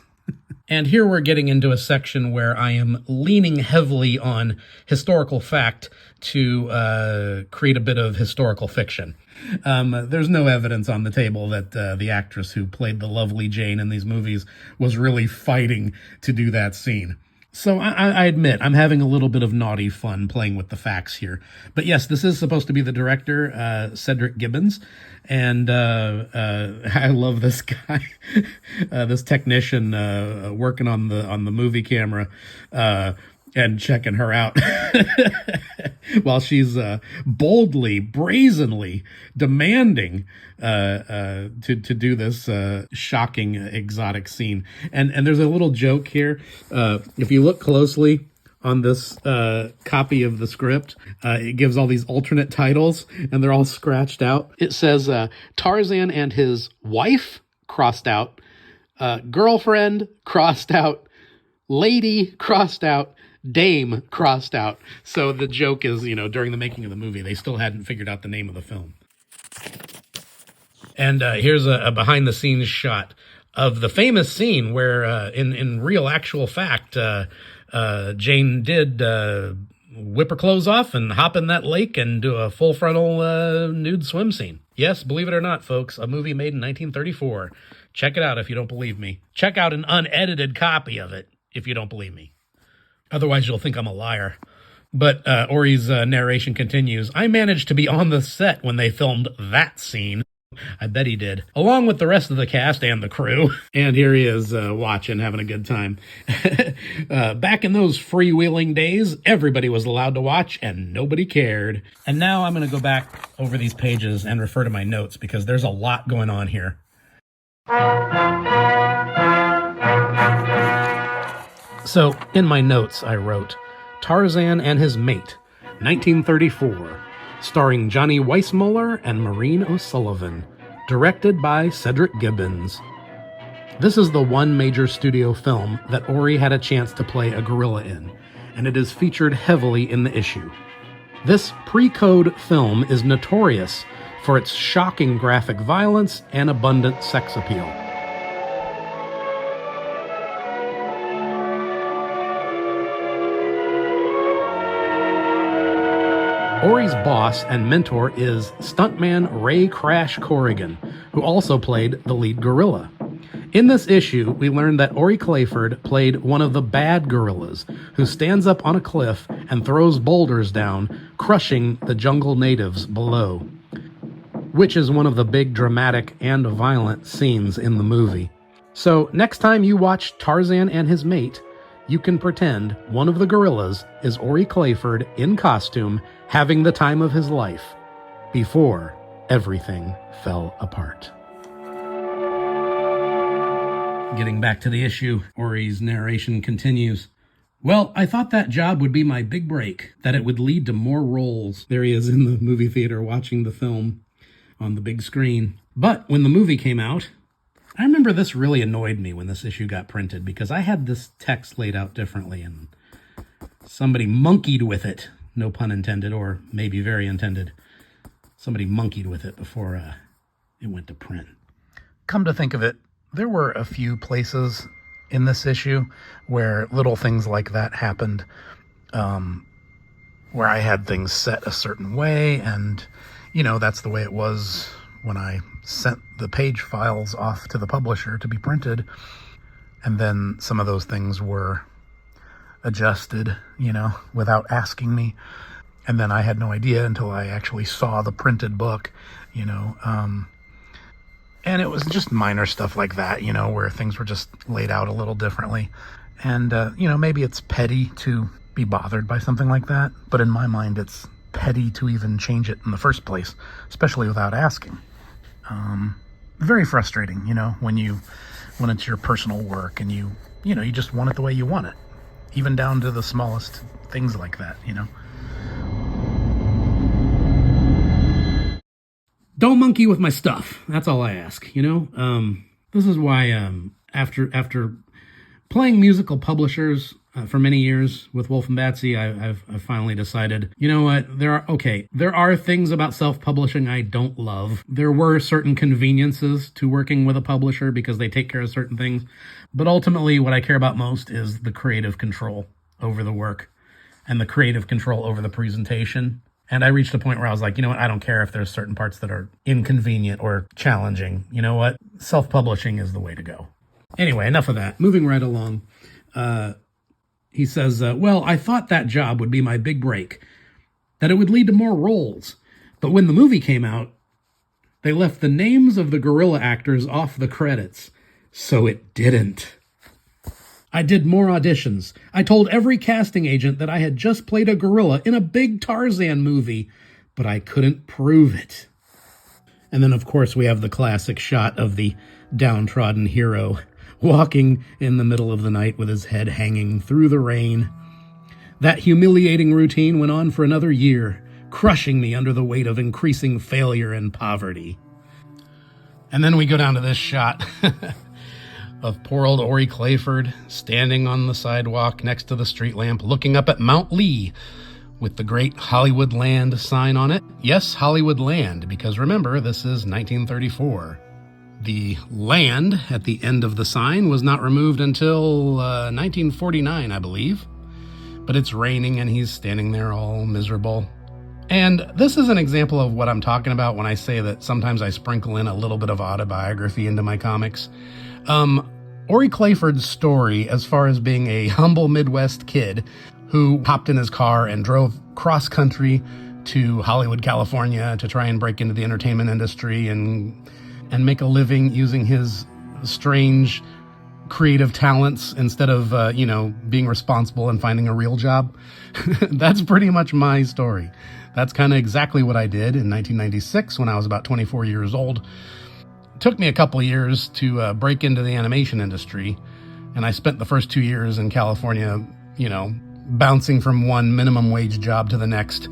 And here we're getting into a section where I am leaning heavily on historical fact to create a bit of historical fiction. There's no evidence on the table that the actress who played the lovely Jane in these movies was really fighting to do that scene. So I admit, I'm having a little bit of naughty fun playing with the facts here. But yes, this is supposed to be the director, Cedric Gibbons. And I love this guy, this technician working on the movie camera and checking her out while she's boldly, brazenly demanding to do this shocking, exotic scene. And there's a little joke here. If you look closely on this copy of the script, it gives all these alternate titles, and they're all scratched out. It says Tarzan and his wife, crossed out, girlfriend, crossed out, lady, crossed out, dame, crossed out. So the joke is, during the making of the movie, they still hadn't figured out the name of the film. And here's a behind-the-scenes shot of the famous scene where, in real actual fact, Jane did whip her clothes off and hop in that lake and do a full frontal nude swim scene. Yes, believe it or not, folks, a movie made in 1934. Check it out if you don't believe me. Check out an unedited copy of it if you don't believe me. Otherwise, you'll think I'm a liar. But Ori's narration continues. I managed to be on the set when they filmed that scene. I bet he did. Along with the rest of the cast and the crew. And here he is watching, having a good time. Back in those freewheeling days, everybody was allowed to watch and nobody cared. And now I'm going to go back over these pages and refer to my notes because there's a lot going on here. So in my notes, I wrote, Tarzan and His Mate, 1934. Starring Johnny Weissmuller and Maureen O'Sullivan, directed by Cedric Gibbons. This is the one major studio film that Ori had a chance to play a gorilla in, and it is featured heavily in the issue. This pre-code film is notorious for its shocking graphic violence and abundant sex appeal. Ori's boss and mentor is stuntman Ray Crash Corrigan, who also played the lead gorilla. In this issue, we learn that Ori Clayford played one of the bad gorillas, who stands up on a cliff and throws boulders down, crushing the jungle natives below, which is one of the big dramatic and violent scenes in the movie. So next time you watch Tarzan and His Mate, you can pretend one of the gorillas is Ori Clayford in costume having the time of his life before everything fell apart. Getting back to the issue, Ori's narration continues. Well, I thought that job would be my big break, that it would lead to more roles. There he is in the movie theater watching the film on the big screen. But when the movie came out, I remember this really annoyed me when this issue got printed because I had this text laid out differently and somebody monkeyed with it. No pun intended, or maybe very intended. Somebody monkeyed with it before it went to print. Come to think of it, there were a few places in this issue where little things like that happened, where I had things set a certain way, and, you know, that's the way it was when I sent the page files off to the publisher to be printed, and then some of those things were adjusted, you know, without asking me, and then I had no idea until I actually saw the printed book, you know, and it was just minor stuff like that, you know, where things were just laid out a little differently, and, you know, maybe it's petty to be bothered by something like that, but in my mind it's petty to even change it in the first place, especially without asking. Very frustrating, you know, when it's your personal work and you just want it the way you want it, even down to the smallest things like that, you know. Don't monkey with my stuff. That's all I ask, you know. This is why after playing musical publishers for many years with Wulf and Batsy, I've finally decided, you know what, there are things about self-publishing I don't love. There were certain conveniences to working with a publisher because they take care of certain things, but ultimately what I care about most is the creative control over the work and the creative control over the presentation. And I reached a point where I was like, you know what, I don't care if there's certain parts that are inconvenient or challenging. You know what, self-publishing is the way to go. Anyway, enough of that. Moving right along. He says, well, I thought that job would be my big break, that it would lead to more roles. But when the movie came out, they left the names of the gorilla actors off the credits. So it didn't. I did more auditions. I told every casting agent that I had just played a gorilla in a big Tarzan movie, but I couldn't prove it. And then, of course, we have the classic shot of the downtrodden hero walking in the middle of the night with his head hanging through the rain. That humiliating routine went on for another year, crushing me under the weight of increasing failure and poverty. And then we go down to this shot of poor old Ori Clayford standing on the sidewalk next to the street lamp, looking up at Mount Lee with the great Hollywood Land sign on it. Yes, Hollywood Land, because remember, this is 1934. The land at the end of the sign was not removed until 1949, I believe. but it's raining and he's standing there all miserable. And this is an example of what I'm talking about when I say that sometimes I sprinkle in a little bit of autobiography into my comics. Ori Clayford's story, as far as being a humble Midwest kid who hopped in his car and drove cross-country to Hollywood, California to try and break into the entertainment industry and make a living using his strange creative talents instead of, being responsible and finding a real job. That's pretty much my story. That's kind of exactly what I did in 1996 when I was about 24 years old. It took me a couple of years to break into the animation industry, and I spent the first 2 years in California, bouncing from one minimum wage job to the next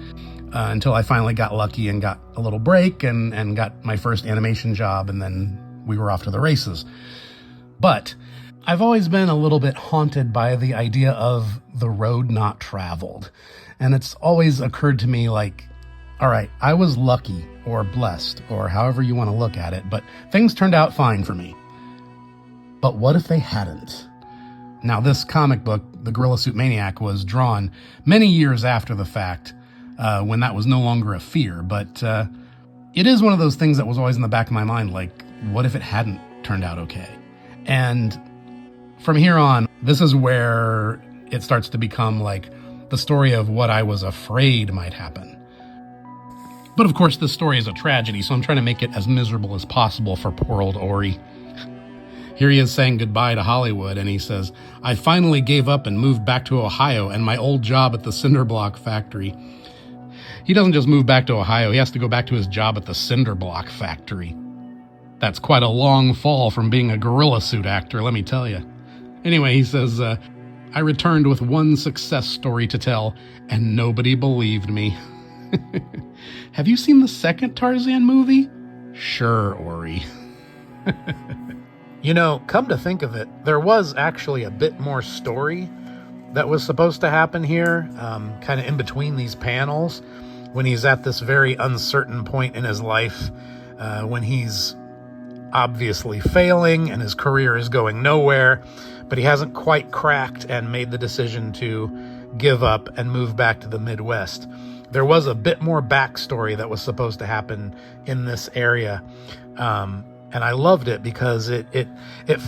until I finally got lucky and got a little break and got my first animation job, and then we were off to the races. But I've always been a little bit haunted by the idea of the road not traveled. And it's always occurred to me like, all right, I was lucky or blessed or however you want to look at it, but things turned out fine for me. But what if they hadn't? Now, this comic book, The Gorilla Suit Maniac, was drawn many years after the fact, when that was no longer a fear. But it is one of those things that was always in the back of my mind, like, what if it hadn't turned out okay? And from here on, this is where it starts to become like the story of what I was afraid might happen. But of course, this story is a tragedy, so I'm trying to make it as miserable as possible for poor old Ori. Here he is saying goodbye to Hollywood, and he says, "I finally gave up and moved back to Ohio and my old job at the cinder block factory." He doesn't just move back to Ohio, he has to go back to his job at the cinder block factory. That's quite a long fall from being a gorilla suit actor, let me tell you. Anyway, he says, "I returned with one success story to tell, and nobody believed me." Have you seen the second Tarzan movie? Sure, Ori. Come to think of it, there was actually a bit more story that was supposed to happen here, kind of in between these panels, when he's at this very uncertain point in his life, when he's obviously failing and his career is going nowhere, but he hasn't quite cracked and made the decision to give up and move back to the Midwest. There was a bit more backstory that was supposed to happen in this area, and I loved it because it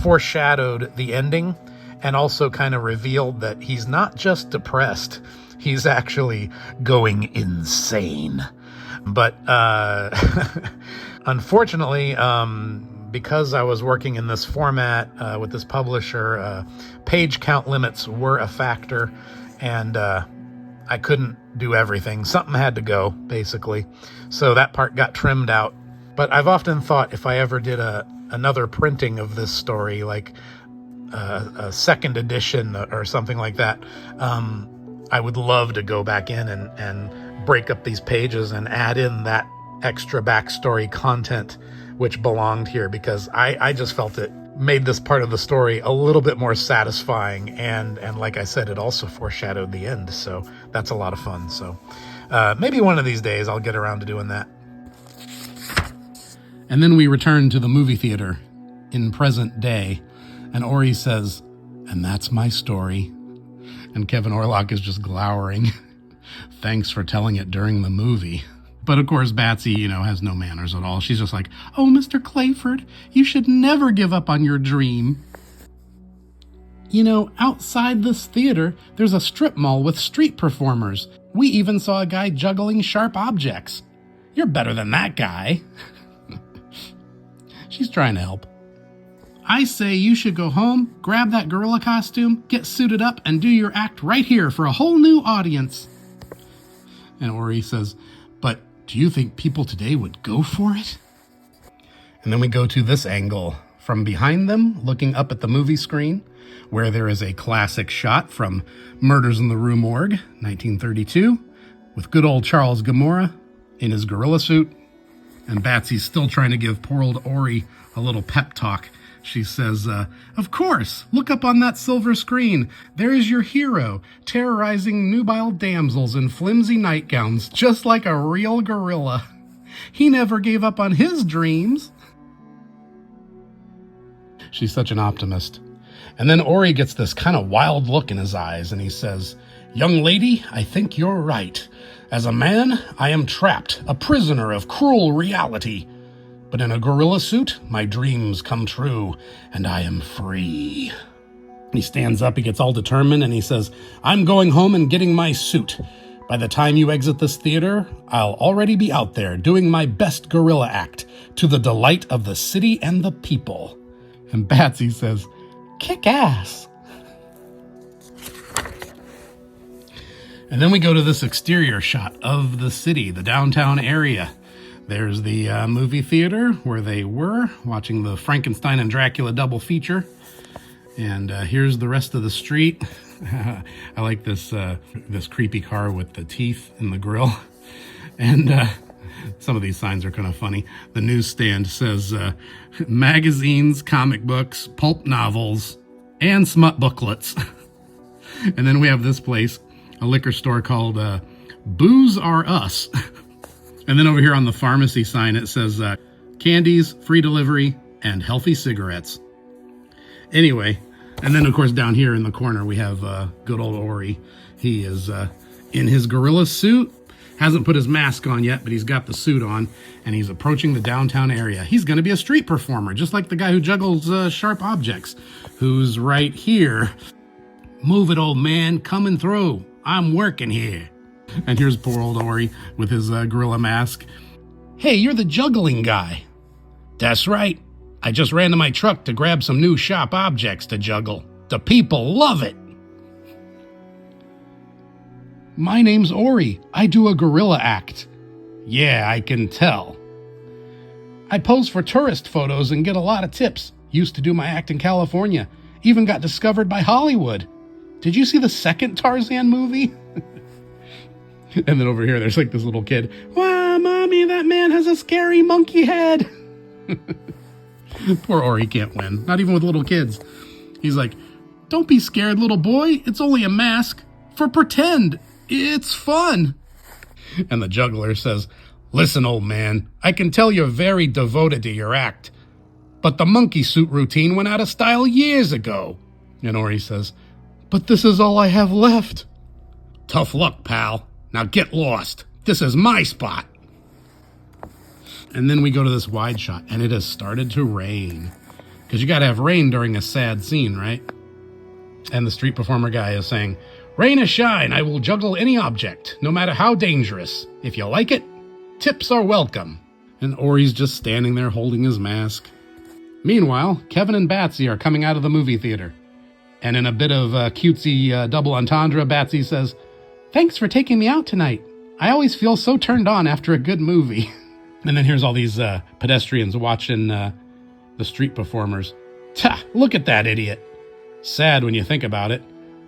foreshadowed the ending and also kind of revealed that he's not just depressed, he's actually going insane. But unfortunately, because I was working in this format with this publisher, page count limits were a factor, and I couldn't do everything. Something had to go, basically. So that part got trimmed out. But I've often thought if I ever did another printing of this story, like a second edition or something like that, I would love to go back in and break up these pages and add in that extra backstory content which belonged here, because I just felt it made this part of the story a little bit more satisfying, and like I said, it also foreshadowed the end, so that's a lot of fun. So maybe one of these days I'll get around to doing that. And then we return to the movie theater in present day, and Ori says, "And that's my story." And Kevin Orlock is just glowering. "Thanks for telling it during the movie." But of course, Batsy, has no manners at all. She's just like, "Oh, Mr. Clayford, you should never give up on your dream. Outside this theater, there's a strip mall with street performers. We even saw a guy juggling sharp objects. You're better than that guy." She's trying to help. "I say you should go home, grab that gorilla costume, get suited up, and do your act right here for a whole new audience." And Ori says, "But do you think people today would go for it?" And then we go to this angle from behind them, looking up at the movie screen, where there is a classic shot from Murders in the Rue Morgue, 1932, with good old Charles Gamora in his gorilla suit. And Batsy's still trying to give poor old Ori a little pep talk. She says, "Of course, look up on that silver screen. There is your hero, terrorizing nubile damsels in flimsy nightgowns, just like a real gorilla. He never gave up on his dreams." She's such an optimist. And then Ori gets this kind of wild look in his eyes, and he says, Young lady, I think you're right. As a man, I am trapped, a prisoner of cruel reality. But in a gorilla suit, my dreams come true, and I am free. He stands up, he gets all determined, and he says, I'm going home and getting my suit. By the time you exit this theater, I'll already be out there doing my best gorilla act to the delight of the city and the people. And Batsy says, kick ass. And then we go to this exterior shot of the city, the downtown area. There's the movie theater where they were watching the Frankenstein and Dracula double feature. And here's the rest of the street. I like this creepy car with the teeth in the grill. And some of these signs are kind of funny. The newsstand says magazines, comic books, pulp novels, and smut booklets. And then we have this place, a liquor store called Booze Are Us. And then over here on the pharmacy sign, it says candies, free delivery, and healthy cigarettes. Anyway, and then of course down here in the corner, we have good old Ori. He is in his gorilla suit, hasn't put his mask on yet, but he's got the suit on, and he's approaching the downtown area. He's going to be a street performer, just like the guy who juggles sharp objects, who's right here. Move it, old man, coming through. I'm working here. And here's poor old Ori with his gorilla mask. Hey, you're the juggling guy. That's right. I just ran to my truck to grab some new sharp objects to juggle. The people love it. My name's Ori. I do a gorilla act. Yeah, I can tell. I pose for tourist photos and get a lot of tips. Used to do my act in California. Even got discovered by Hollywood. Did you see the second Tarzan movie? And then over here, there's like this little kid. Wow, Mommy, that man has a scary monkey head. Poor Ori can't win, not even with little kids. He's like, don't be scared, little boy. It's only a mask for pretend. It's fun. And the juggler says, listen, old man, I can tell you're very devoted to your act, but the monkey suit routine went out of style years ago. And Ori says, but this is all I have left. Tough luck, pal. Now get lost. This is my spot. And then we go to this wide shot, and it has started to rain. Because you got to have rain during a sad scene, right? And the street performer guy is saying, rain or shine, I will juggle any object, no matter how dangerous. If you like it, tips are welcome. And Ori's just standing there holding his mask. Meanwhile, Kevin and Batsy are coming out of the movie theater. And in a bit of cutesy double entendre, Batsy says, thanks for taking me out tonight. I always feel so turned on after a good movie. And then here's all these pedestrians watching the street performers. Ta! Look at that idiot. Sad when you think about it.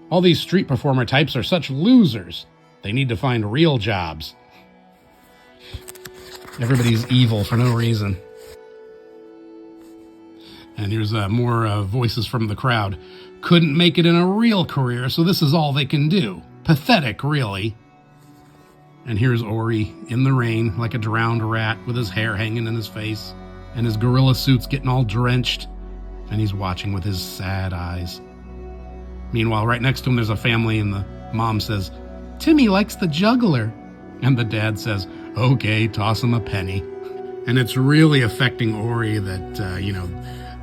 All these street performer types are such losers. They need to find real jobs. Everybody's evil for no reason. And here's more voices from the crowd. Couldn't make it in a real career, so this is all they can do. Pathetic, really. And here's Ori in the rain like a drowned rat with his hair hanging in his face and his gorilla suit's getting all drenched, and he's watching with his sad eyes. Meanwhile, right next to him there's a family, and the mom says, Timmy likes the juggler. And the dad says, okay, toss him a penny. And it's really affecting Ori that,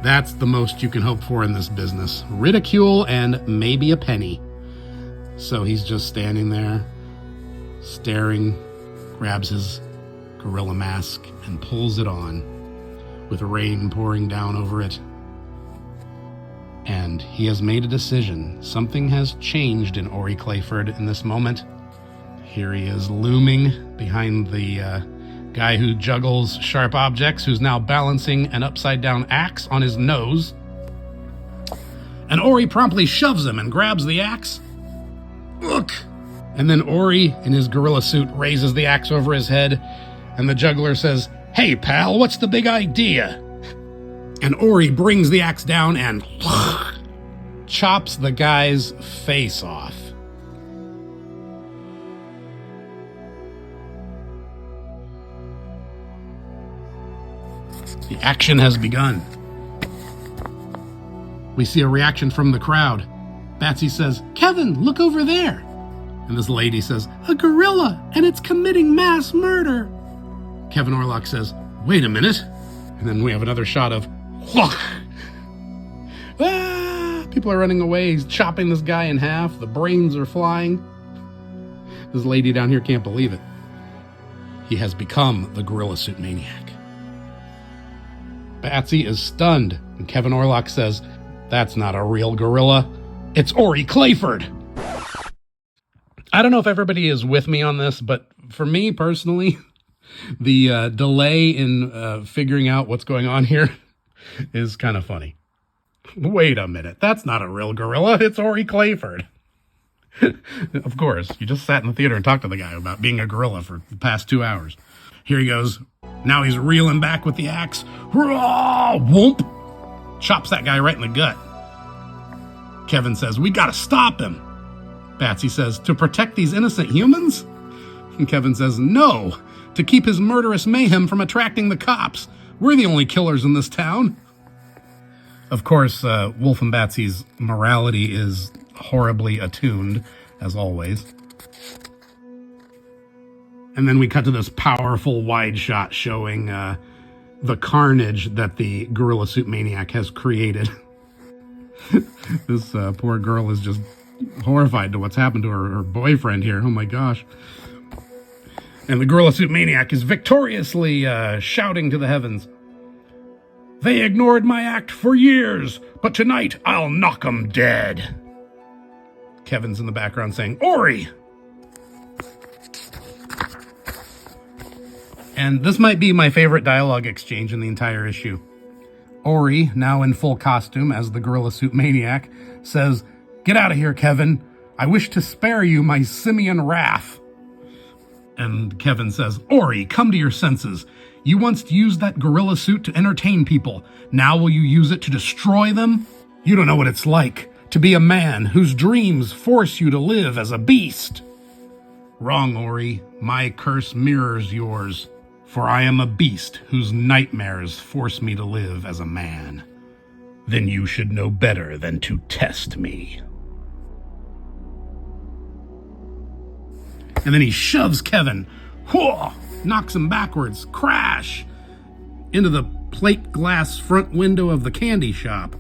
that's the most you can hope for in this business. Ridicule and maybe a penny. So he's just standing there, staring, grabs his gorilla mask and pulls it on with rain pouring down over it. And he has made a decision. Something has changed in Ori Clayford in this moment. Here he is looming behind the guy who juggles sharp objects, who's now balancing an upside-down axe on his nose. And Ori promptly shoves him and grabs the axe. Look! And then Ori, in his gorilla suit, raises the axe over his head, and the juggler says, hey, pal, what's the big idea? And Ori brings the axe down and chops the guy's face off. The action has begun. We see a reaction from the crowd. Batsy says, Kevin, look over there. And this lady says, "A gorilla, and it's committing mass murder." Kevin Orlock says, "Wait a minute." And then we have another shot of, people are running away. He's chopping this guy in half. The brains are flying. This lady down here can't believe it. He has become the gorilla suit maniac. Batsy is stunned, and Kevin Orlock says, "That's not a real gorilla. It's Ori Clayford." I don't know if everybody is with me on this, but for me personally, the delay in figuring out what's going on here is kind of funny. Wait a minute, that's not a real gorilla. It's Ori Clayford. Of course, you just sat in the theater and talked to the guy about being a gorilla for the past 2 hours. Here he goes. Now he's reeling back with the axe. Hurrah! Whoomp! Chops that guy right in the gut. Kevin says, "We gotta stop him." Batsy says, "To protect these innocent humans?" And Kevin says, "No, to keep his murderous mayhem from attracting the cops. We're the only killers in this town." Of course, Wulf and Batsy's morality is horribly attuned, as always. And then we cut to this powerful wide shot showing the carnage that the gorilla suit maniac has created. This poor girl is just horrified to what's happened to her boyfriend here. Oh my gosh. And the gorilla suit maniac is victoriously shouting to the heavens, "They ignored my act for years, but tonight I'll knock 'em dead." Kevin's in the background saying, "Ori!" And this might be my favorite dialogue exchange in the entire issue. Ori, now in full costume as the gorilla suit maniac, says, "Get out of here, Kevin. I wish to spare you my simian wrath." And Kevin says, "Ori, come to your senses. You once used that gorilla suit to entertain people. Now will you use it to destroy them? You don't know what it's like to be a man whose dreams force you to live as a beast." "Wrong, Ori. My curse mirrors yours. For I am a beast whose nightmares force me to live as a man. Then you should know better than to test me." And then he shoves Kevin, knocks him backwards, crash, into the plate glass front window of the candy shop.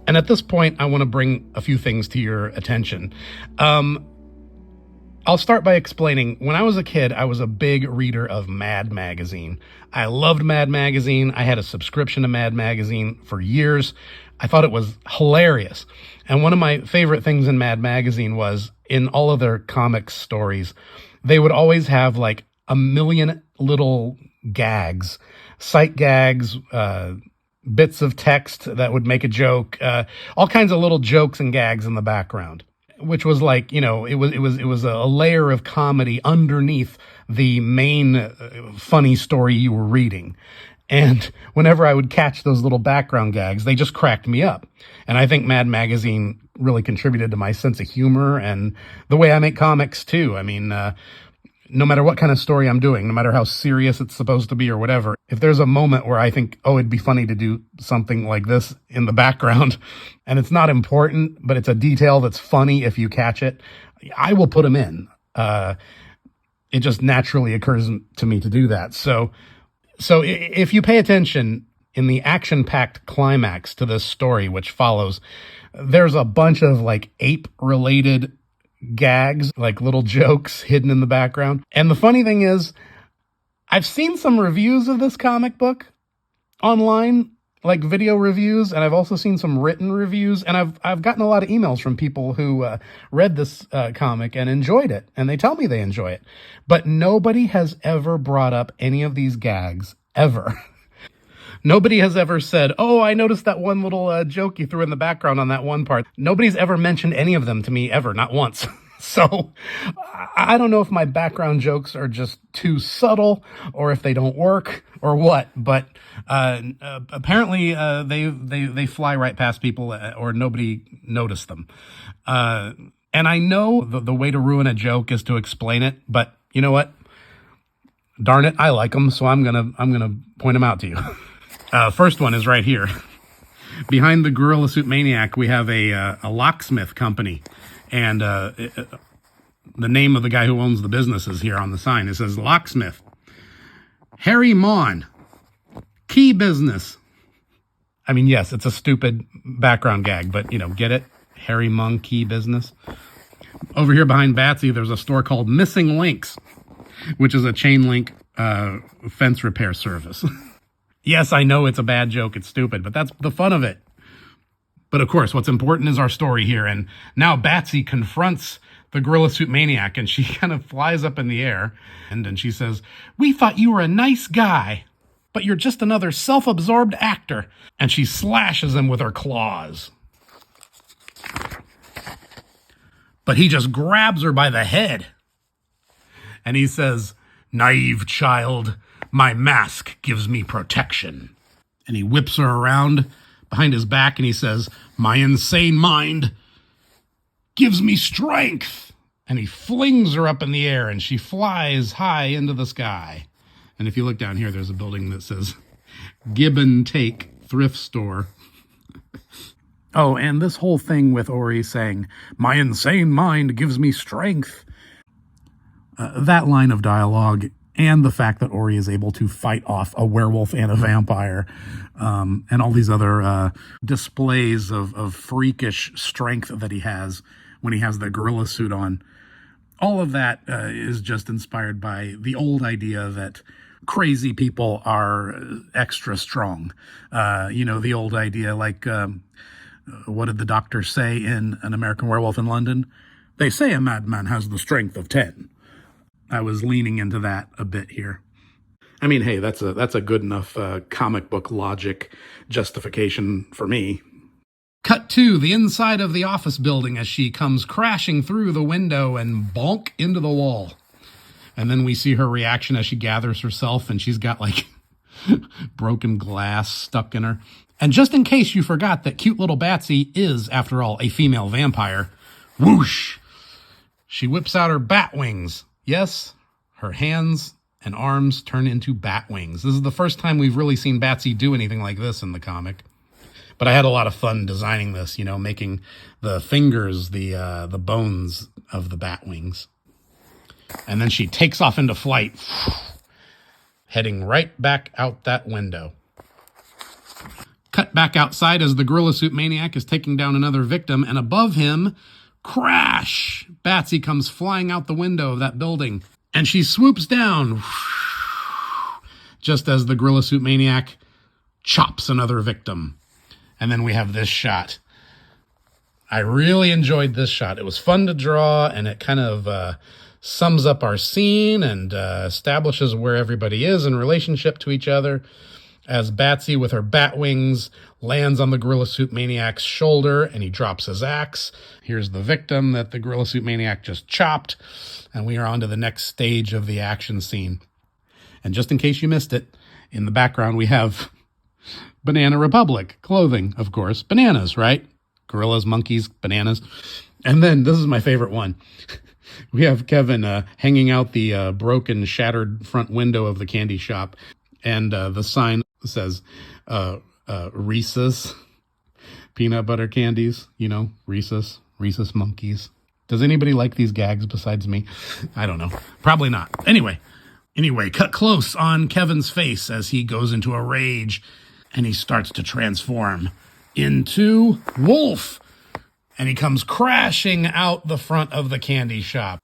And at this point, I want to bring a few things to your attention. I'll start by explaining, when I was a kid, I was a big reader of Mad Magazine. I loved Mad Magazine. I had a subscription to Mad Magazine for years. I thought it was hilarious. And one of my favorite things in Mad Magazine was, in all of their comics stories, they would always have like a million little gags, sight gags, bits of text that would make a joke, all kinds of little jokes and gags in the background, which was like, you know, it was a layer of comedy underneath the main funny story you were reading. And whenever I would catch those little background gags, they just cracked me up. And I think Mad Magazine really contributed to my sense of humor and the way I make comics too. I mean, no matter what kind of story I'm doing, no matter how serious it's supposed to be or whatever, if there's a moment where I think, oh, it'd be funny to do something like this in the background, and it's not important, but it's a detail that's funny if you catch it, I will put them in. It just naturally occurs to me to do that. So if you pay attention in the action-packed climax to this story, which follows, there's a bunch of like ape-related gags, like little jokes hidden in the background. And the funny thing is, I've seen some reviews of this comic book online, like video reviews, and I've also seen some written reviews, and I've gotten a lot of emails from people who read this comic and enjoyed it, and they tell me they enjoy it. But nobody has ever brought up any of these gags, ever. Nobody has ever said, "Oh, I noticed that one little joke you threw in the background on that one part." Nobody's ever mentioned any of them to me ever, not once. So I don't know if my background jokes are just too subtle or if they don't work or what, but apparently they fly right past people or nobody noticed them. And I know the way to ruin a joke is to explain it, but you know what? Darn it, I like them, so I'm gonna point them out to you. First one is right here. Behind the Gorilla Suit Maniac, we have a locksmith company. And the name of the guy who owns the business is here on the sign. It says Locksmith. Harry Maughan. Key business. I mean, yes, it's a stupid background gag, but, get it? Harry Maughan Key business. Over here behind Batsy, there's a store called Missing Links, which is a chain link fence repair service. Yes, I know it's a bad joke. It's stupid, but that's the fun of it. But of course, what's important is our story here. And now Batsy confronts the Gorilla Suit Maniac, and she kind of flies up in the air. And she says, "We thought you were a nice guy, but you're just another self-absorbed actor." And she slashes him with her claws. But he just grabs her by the head. And he says, "Naive child, my mask gives me protection." And he whips her around behind his back and he says, "My insane mind gives me strength." And he flings her up in the air and she flies high into the sky. And if you look down here, there's a building that says Give and Take Thrift Store. Oh, and this whole thing with Ori saying, "My insane mind gives me strength." That line of dialogue and the fact that Ori is able to fight off a werewolf and a vampire, and all these other displays of freakish strength that he has when he has the gorilla suit on. All of that is just inspired by the old idea that crazy people are extra strong. The old idea, like, what did the doctor say in An American Werewolf in London? They say a madman has the strength of 10. I was leaning into that a bit here. I mean, hey, that's a good enough comic book logic justification for me. Cut to the inside of the office building as she comes crashing through the window and bonk into the wall. And then we see her reaction as she gathers herself, and she's got like broken glass stuck in her. And just in case you forgot that cute little Batsy is, after all, a female vampire, whoosh! She whips out her bat wings. Yes, her hands and arms turn into bat wings. This is the first time we've really seen Batsy do anything like this in the comic. But I had a lot of fun designing this, making the fingers the bones of the bat wings. And then she takes off into flight, heading right back out that window. Cut back outside as the Gorilla Suit Maniac is taking down another victim, and above him, crash! Batsy comes flying out the window of that building, and she swoops down just as the Gorilla Suit Maniac chops another victim. And then we have this shot. I really enjoyed this shot. It was fun to draw, and it kind of sums up our scene and establishes where everybody is in relationship to each other. As Batsy, with her bat wings, lands on the Gorilla Suit Maniac's shoulder, and he drops his axe. Here's the victim that the Gorilla Suit Maniac just chopped, and we are on to the next stage of the action scene. And just in case you missed it, in the background we have Banana Republic clothing, of course. Bananas, right? Gorillas, monkeys, bananas. And then, this is my favorite one. We have Kevin hanging out the broken, shattered front window of the candy shop, and the sign says Reese's peanut butter candies, Reese's monkeys. Does anybody like these gags besides me? I don't know. Probably not. Anyway, cut close on Kevin's face as he goes into a rage and he starts to transform into Wulf. And he comes crashing out the front of the candy shop.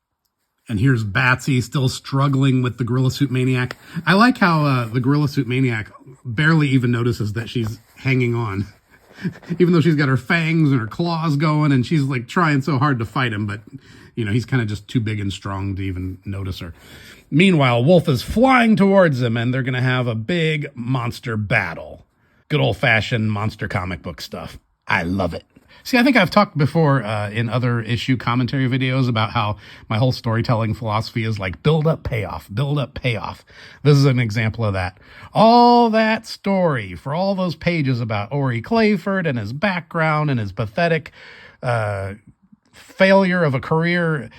And here's Batsy still struggling with the Gorilla Suit Maniac. I like how the Gorilla Suit Maniac barely even notices that she's hanging on. Even though she's got her fangs and her claws going, and she's like trying so hard to fight him, but he's kind of just too big and strong to even notice her. Meanwhile, Wulf is flying towards him, and they're going to have a big monster battle. Good old-fashioned monster comic book stuff. I love it. See, I think I've talked before in other issue commentary videos about how my whole storytelling philosophy is like build up, payoff, build up, payoff. This is an example of that. All that story for all those pages about Ori Clayford and his background and his pathetic failure of a career,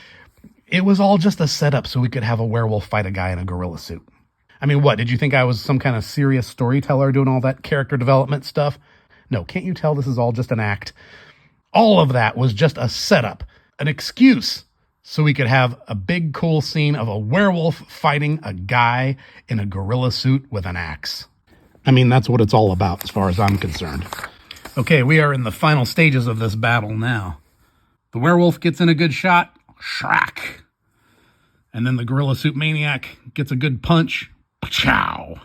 it was all just a setup so we could have a werewolf fight a guy in a gorilla suit. I mean, what, did you think I was some kind of serious storyteller doing all that character development stuff? No, can't you tell this is all just an act? All of that was just a setup, an excuse, so we could have a big cool scene of a werewolf fighting a guy in a gorilla suit with an axe. I mean, that's what it's all about as far as I'm concerned. Okay, we are in the final stages of this battle now. The werewolf gets in a good shot, shrack. And then the gorilla suit maniac gets a good punch, chow.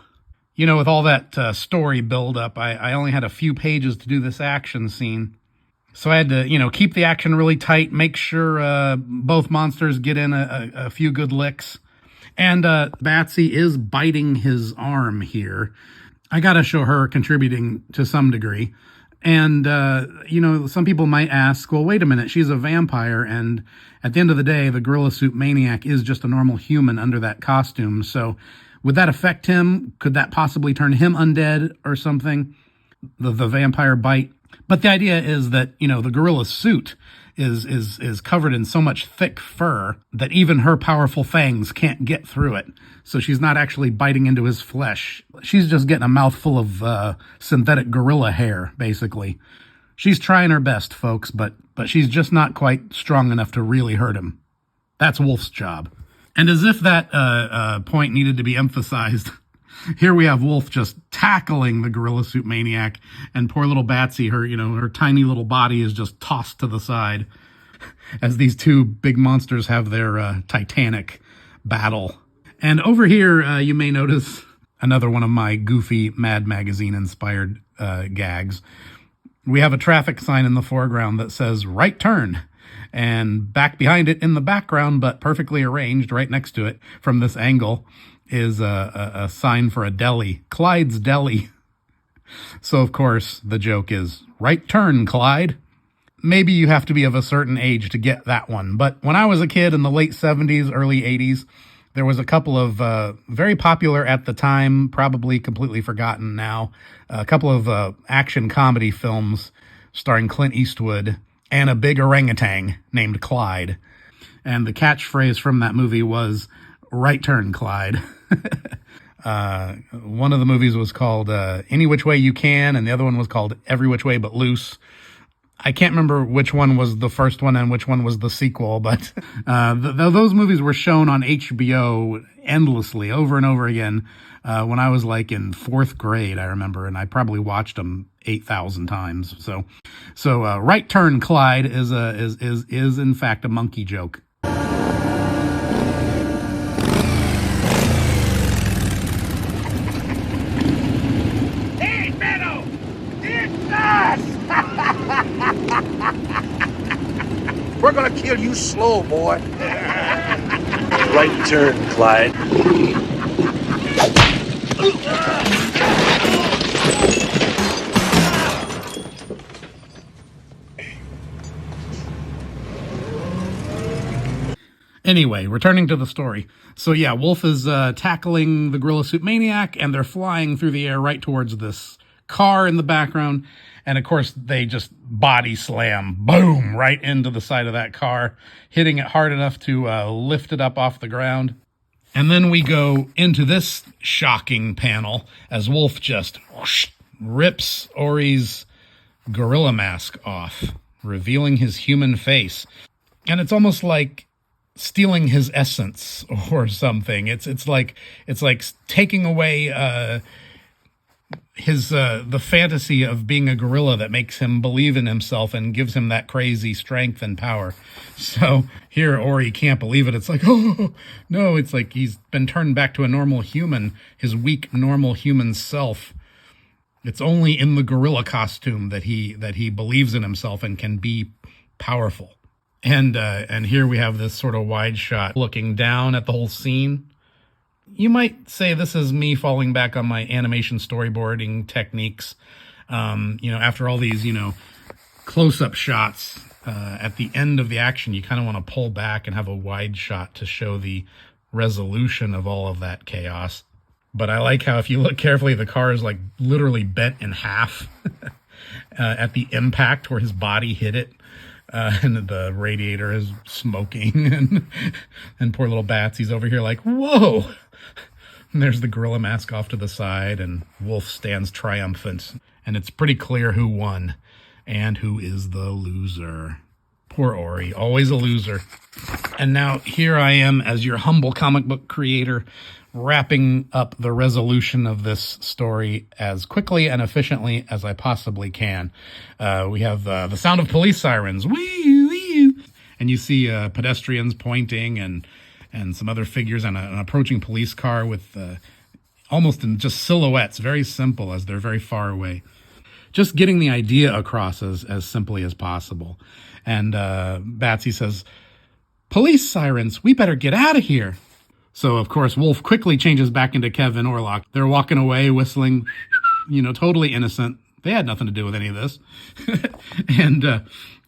You know, with all that story build-up, I only had a few pages to do this action scene. So I had to, keep the action really tight, make sure both monsters get in a few good licks. And Batsy is biting his arm here. I got to show her contributing to some degree. And, some people might ask, well, wait a minute, she's a vampire. And at the end of the day, the gorilla suit maniac is just a normal human under that costume. So would that affect him? Could that possibly turn him undead or something? The vampire bite? But the idea is that, the gorilla suit is covered in so much thick fur that even her powerful fangs can't get through it. So she's not actually biting into his flesh. She's just getting a mouthful of synthetic gorilla hair, basically. She's trying her best, folks, but she's just not quite strong enough to really hurt him. That's Wulf's job. And as if that point needed to be emphasized, here we have Wulf just tackling the gorilla suit maniac, and poor little Batsy, her tiny little body is just tossed to the side as these two big monsters have their titanic battle. And over here, you may notice another one of my goofy Mad Magazine-inspired gags. We have a traffic sign in the foreground that says, "Right turn." And back behind it in the background, but perfectly arranged right next to it from this angle, is a sign for a deli, Clyde's Deli. So, of course, the joke is, "Right turn, Clyde." Maybe you have to be of a certain age to get that one. But when I was a kid in the late 70s, early 80s, there was a couple of very popular at the time, probably completely forgotten now, a couple of action comedy films starring Clint Eastwood and a big orangutan named Clyde. And the catchphrase from that movie was, "Right turn, Clyde." One of the movies was called Any Which Way You Can, and the other one was called Every Which Way But Loose. I can't remember which one was the first one and which one was the sequel, but those movies were shown on HBO endlessly, over and over again, when I was like in fourth grade, I remember, and I probably watched them 8,000 times. So Right Turn, Clyde is in fact a monkey joke. We're gonna kill you slow, boy. Right turn, Clyde. Anyway, returning to the story. So yeah, Wulf is tackling the gorilla suit maniac, and they're flying through the air right towards this car in the background. And of course, they just body slam, boom, right into the side of that car, hitting it hard enough to lift it up off the ground. And then we go into this shocking panel as Wulf just whoosh, rips Ori's gorilla mask off, revealing his human face. And it's almost like stealing his essence or something. It's like taking away his the fantasy of being a gorilla that makes him believe in himself and gives him that crazy strength and power. So here Ori can't believe it. It's like, oh no, it's like he's been turned back to a normal human, his weak normal human self. It's only in the gorilla costume that he believes in himself and can be powerful. And here we have this sort of wide shot looking down at the whole scene. You might say this is me falling back on my animation storyboarding techniques. After all these, close-up shots at the end of the action, you kind of want to pull back and have a wide shot to show the resolution of all of that chaos. But I like how if you look carefully, the car is like literally bent in half at the impact where his body hit it. And the radiator is smoking, and poor little Batsy's over here like, whoa, And there's the gorilla mask off to the side, and Wulf stands triumphant. And it's pretty clear who won and who is the loser. Poor Ori, always a loser. And now here I am as your humble comic book creator, wrapping up the resolution of this story as quickly and efficiently as I possibly can. We have the sound of police sirens, wee, wee, and you see pedestrians pointing and some other figures and an approaching police car with almost in just silhouettes, very simple as they're very far away. Just getting the idea across as simply as possible. And Batsy says, "Police sirens, we better get out of here." So, of course, Wulf quickly changes back into Kevin Orlock. They're walking away, whistling, totally innocent. They had nothing to do with any of this. And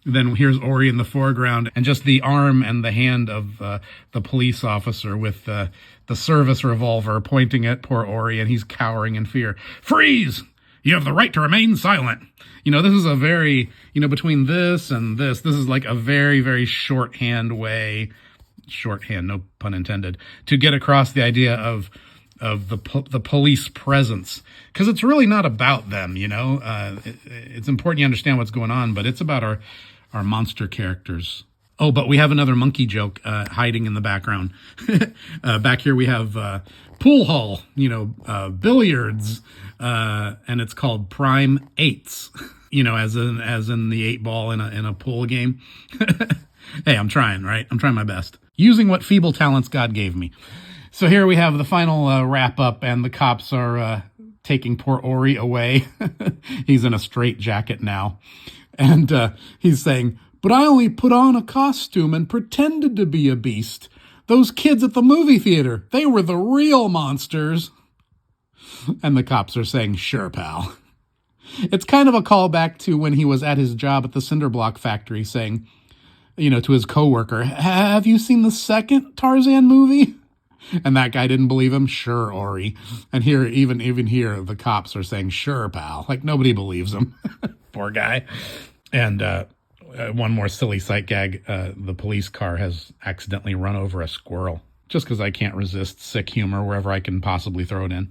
then here's Ori in the foreground, and just the arm and the hand of the police officer with the service revolver pointing at poor Ori, and he's cowering in fear. "Freeze! You have the right to remain silent." This is a very, between this and this is like a very, very shorthand, no pun intended, to get across the idea of the police presence. Because it's really not about them, it's important you understand what's going on, but it's about our monster characters. Oh, but we have another monkey joke hiding in the background. Back here we have pool hall, billiards, and it's called Prime Eights, as in the 8-ball in a pool game. Hey, I'm trying, right? I'm trying my best. Using what feeble talents God gave me. So here we have the final wrap up, and the cops are taking poor Ori away. He's in a straitjacket now. And he's saying, "But I only put on a costume and pretended to be a beast. Those kids at the movie theater, they were the real monsters." And the cops are saying, "Sure, pal." It's kind of a callback to when he was at his job at the cinder block factory saying, to his coworker, "Have you seen the second Tarzan movie?" And that guy didn't believe him. "Sure, Ori." And here, even here, the cops are saying, "Sure, pal." Like nobody believes him. Poor guy. And one more silly sight gag. The police car has accidentally run over a squirrel. Just because I can't resist sick humor wherever I can possibly throw it in.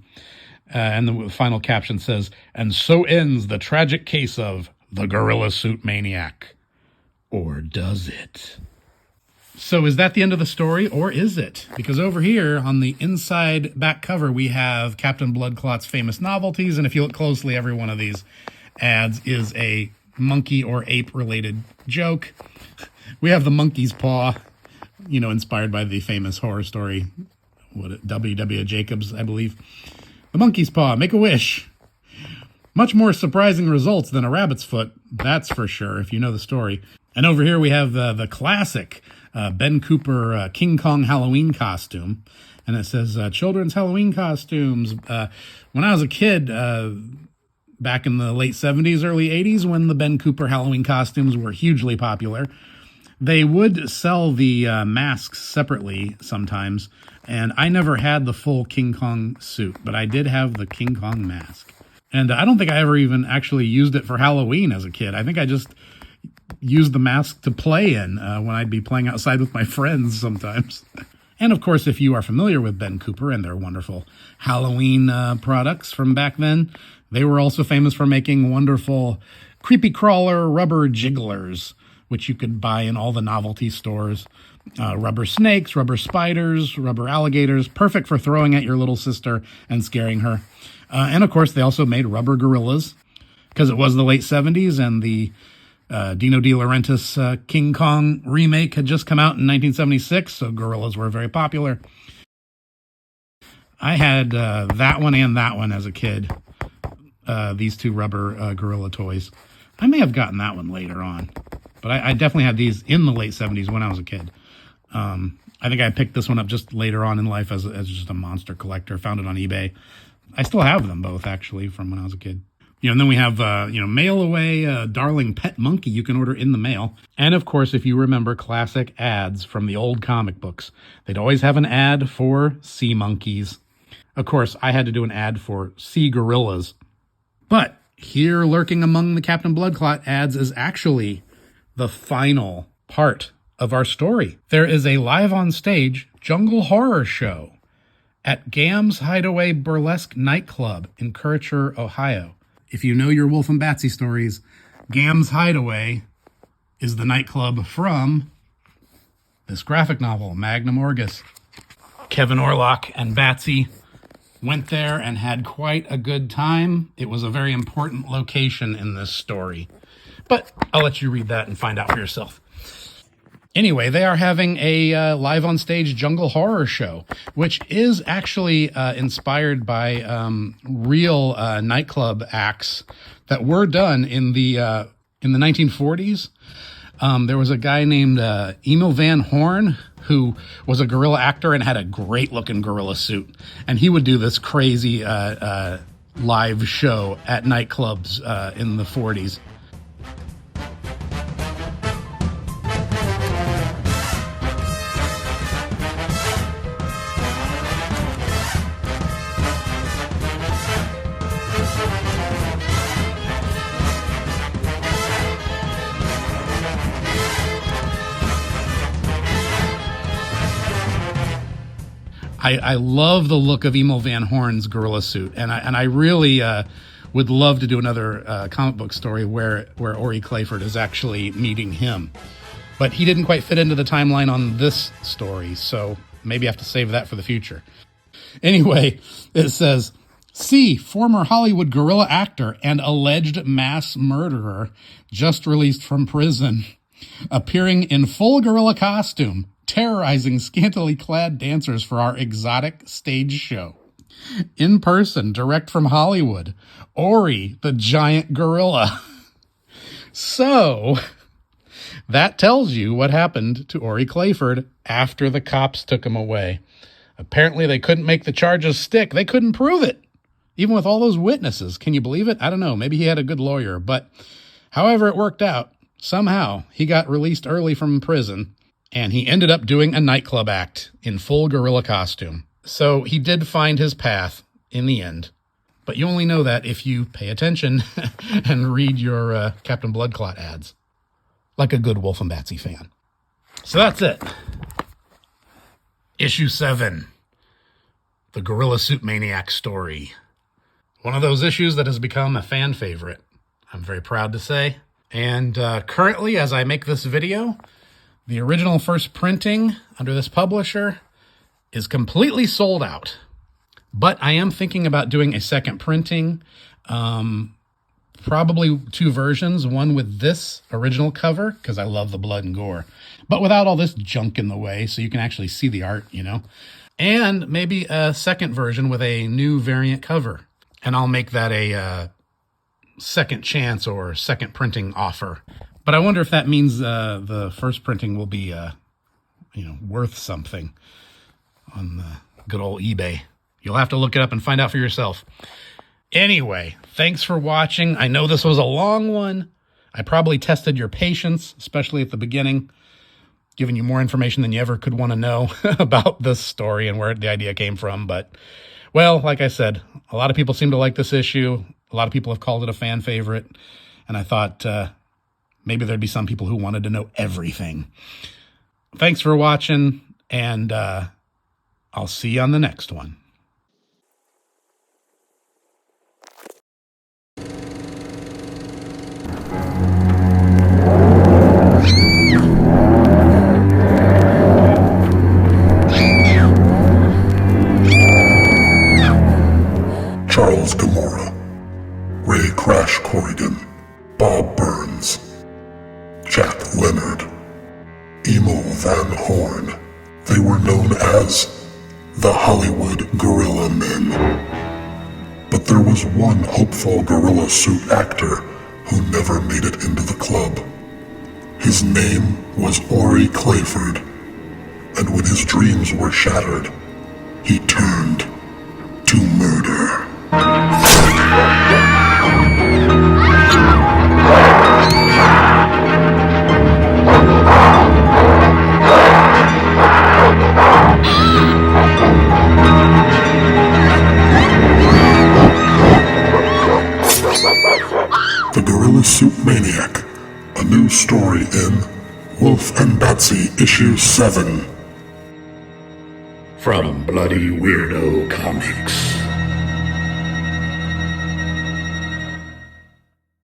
And the final caption says, "And so ends the tragic case of the gorilla suit maniac." Or does it? So is that the end of the story, or is it? Because over here on the inside back cover, we have Captain Bloodclot's famous novelties. And if you look closely, every one of these ads is a monkey or ape related joke. We have the monkey's paw, inspired by the famous horror story, W.W. Jacobs, I believe. The monkey's paw, make a wish. Much more surprising results than a rabbit's foot, that's for sure, if you know the story. And over here we have the classic Ben Cooper King Kong Halloween costume. And it says, children's Halloween costumes. When I was a kid, back in the late 70s, early 80s, when the Ben Cooper Halloween costumes were hugely popular, they would sell the masks separately sometimes. And I never had the full King Kong suit, but I did have the King Kong mask. And I don't think I ever even actually used it for Halloween as a kid. I think I just used the mask to play in when I'd be playing outside with my friends sometimes. And of course, if you are familiar with Ben Cooper and their wonderful Halloween products from back then, they were also famous for making wonderful creepy crawler rubber jigglers, which you could buy in all the novelty stores. Rubber snakes, rubber spiders, rubber alligators, perfect for throwing at your little sister and scaring her. And of course, they also made rubber gorillas because it was the late 70s and the Dino De Laurentiis King Kong remake had just come out in 1976, so gorillas were very popular. I had that one and that one as a kid, these two rubber gorilla toys. I may have gotten that one later on, but I definitely had these in the late 70s when I was a kid. I think I picked this one up just later on in life as just a monster collector, found it on eBay. I still have them both, actually, from when I was a kid. And then we have, mail away darling pet monkey you can order in the mail. And, of course, if you remember classic ads from the old comic books, they'd always have an ad for sea monkeys. Of course, I had to do an ad for sea gorillas. But here, lurking among the Captain Bloodclot ads, is actually the final part of our story. There is a live-on-stage jungle horror show. at Gam's Hideaway Burlesque Nightclub in Curriture, Ohio. If you know your Wulf and Batsy stories, Gam's Hideaway is the nightclub from this graphic novel, Magnum Orgus. Kevin Orlock and Batsy went there and had quite a good time. It was a very important location in this story. But I'll let you read that and find out for yourself. Anyway, they are having a live on stage jungle horror show, which is actually inspired by real nightclub acts that were done in the 1940s. There was a guy named Emil Van Horn who was a gorilla actor and had a great looking gorilla suit, and he would do this crazy live show at nightclubs in the 40s. I love the look of Emil Van Horn's gorilla suit, and I really would love to do another comic book story where Ori Clayford is actually meeting him. But he didn't quite fit into the timeline on this story, so maybe I have to save that for the future. Anyway, it says, see, former Hollywood gorilla actor and alleged mass murderer just released from prison, appearing in full gorilla costume, terrorizing scantily clad dancers for our exotic stage show. In person, direct from Hollywood, Ori, the giant gorilla. So, that tells you what happened to Ori Clayford after the cops took him away. Apparently, they couldn't make the charges stick. They couldn't prove it, even with all those witnesses. Can you believe it? I don't know. Maybe he had a good lawyer, but however it worked out, somehow he got released early from prison, and he ended up doing a nightclub act in full gorilla costume. So he did find his path in the end. But you only know that if you pay attention and read your Captain Bloodclot ads, like a good Wulf and Batsy fan. So that's it. Issue 7, The Gorilla Suit Maniac Story. One of those issues that has become a fan favorite, I'm very proud to say. And currently, as I make this video, the original first printing under this publisher is completely sold out. But I am thinking about doing a second printing, probably 2 versions, one with this original cover, because I love the blood and gore, but without all this junk in the way, so you can actually see the art, you know, and maybe a second version with a new variant cover. And I'll make that a second chance or second printing offer. But I wonder if that means the first printing will be, worth something on the good old eBay. You'll have to look it up and find out for yourself. Anyway, thanks for watching. I know this was a long one. I probably tested your patience, especially at the beginning, giving you more information than you ever could want to know about this story and where the idea came from. But, well, like I said, a lot of people seem to like this issue. A lot of people have called it a fan favorite. And I thought maybe there'd be some people who wanted to know everything. Thanks for watching, and I'll see you on the next one. Charles Gamora, Ray Crash Corrigan, Bob Burns, Jack Leonard, Emil Van Horn. They were known as the Hollywood Gorilla Men. But there was one hopeful gorilla suit actor who never made it into the club. His name was Ori Clayford, and when his dreams were shattered, he turned to murder. The Gorilla Suit Maniac, a new story in Wulf and Batsy issue 7. From Bloody Weirdo Comics.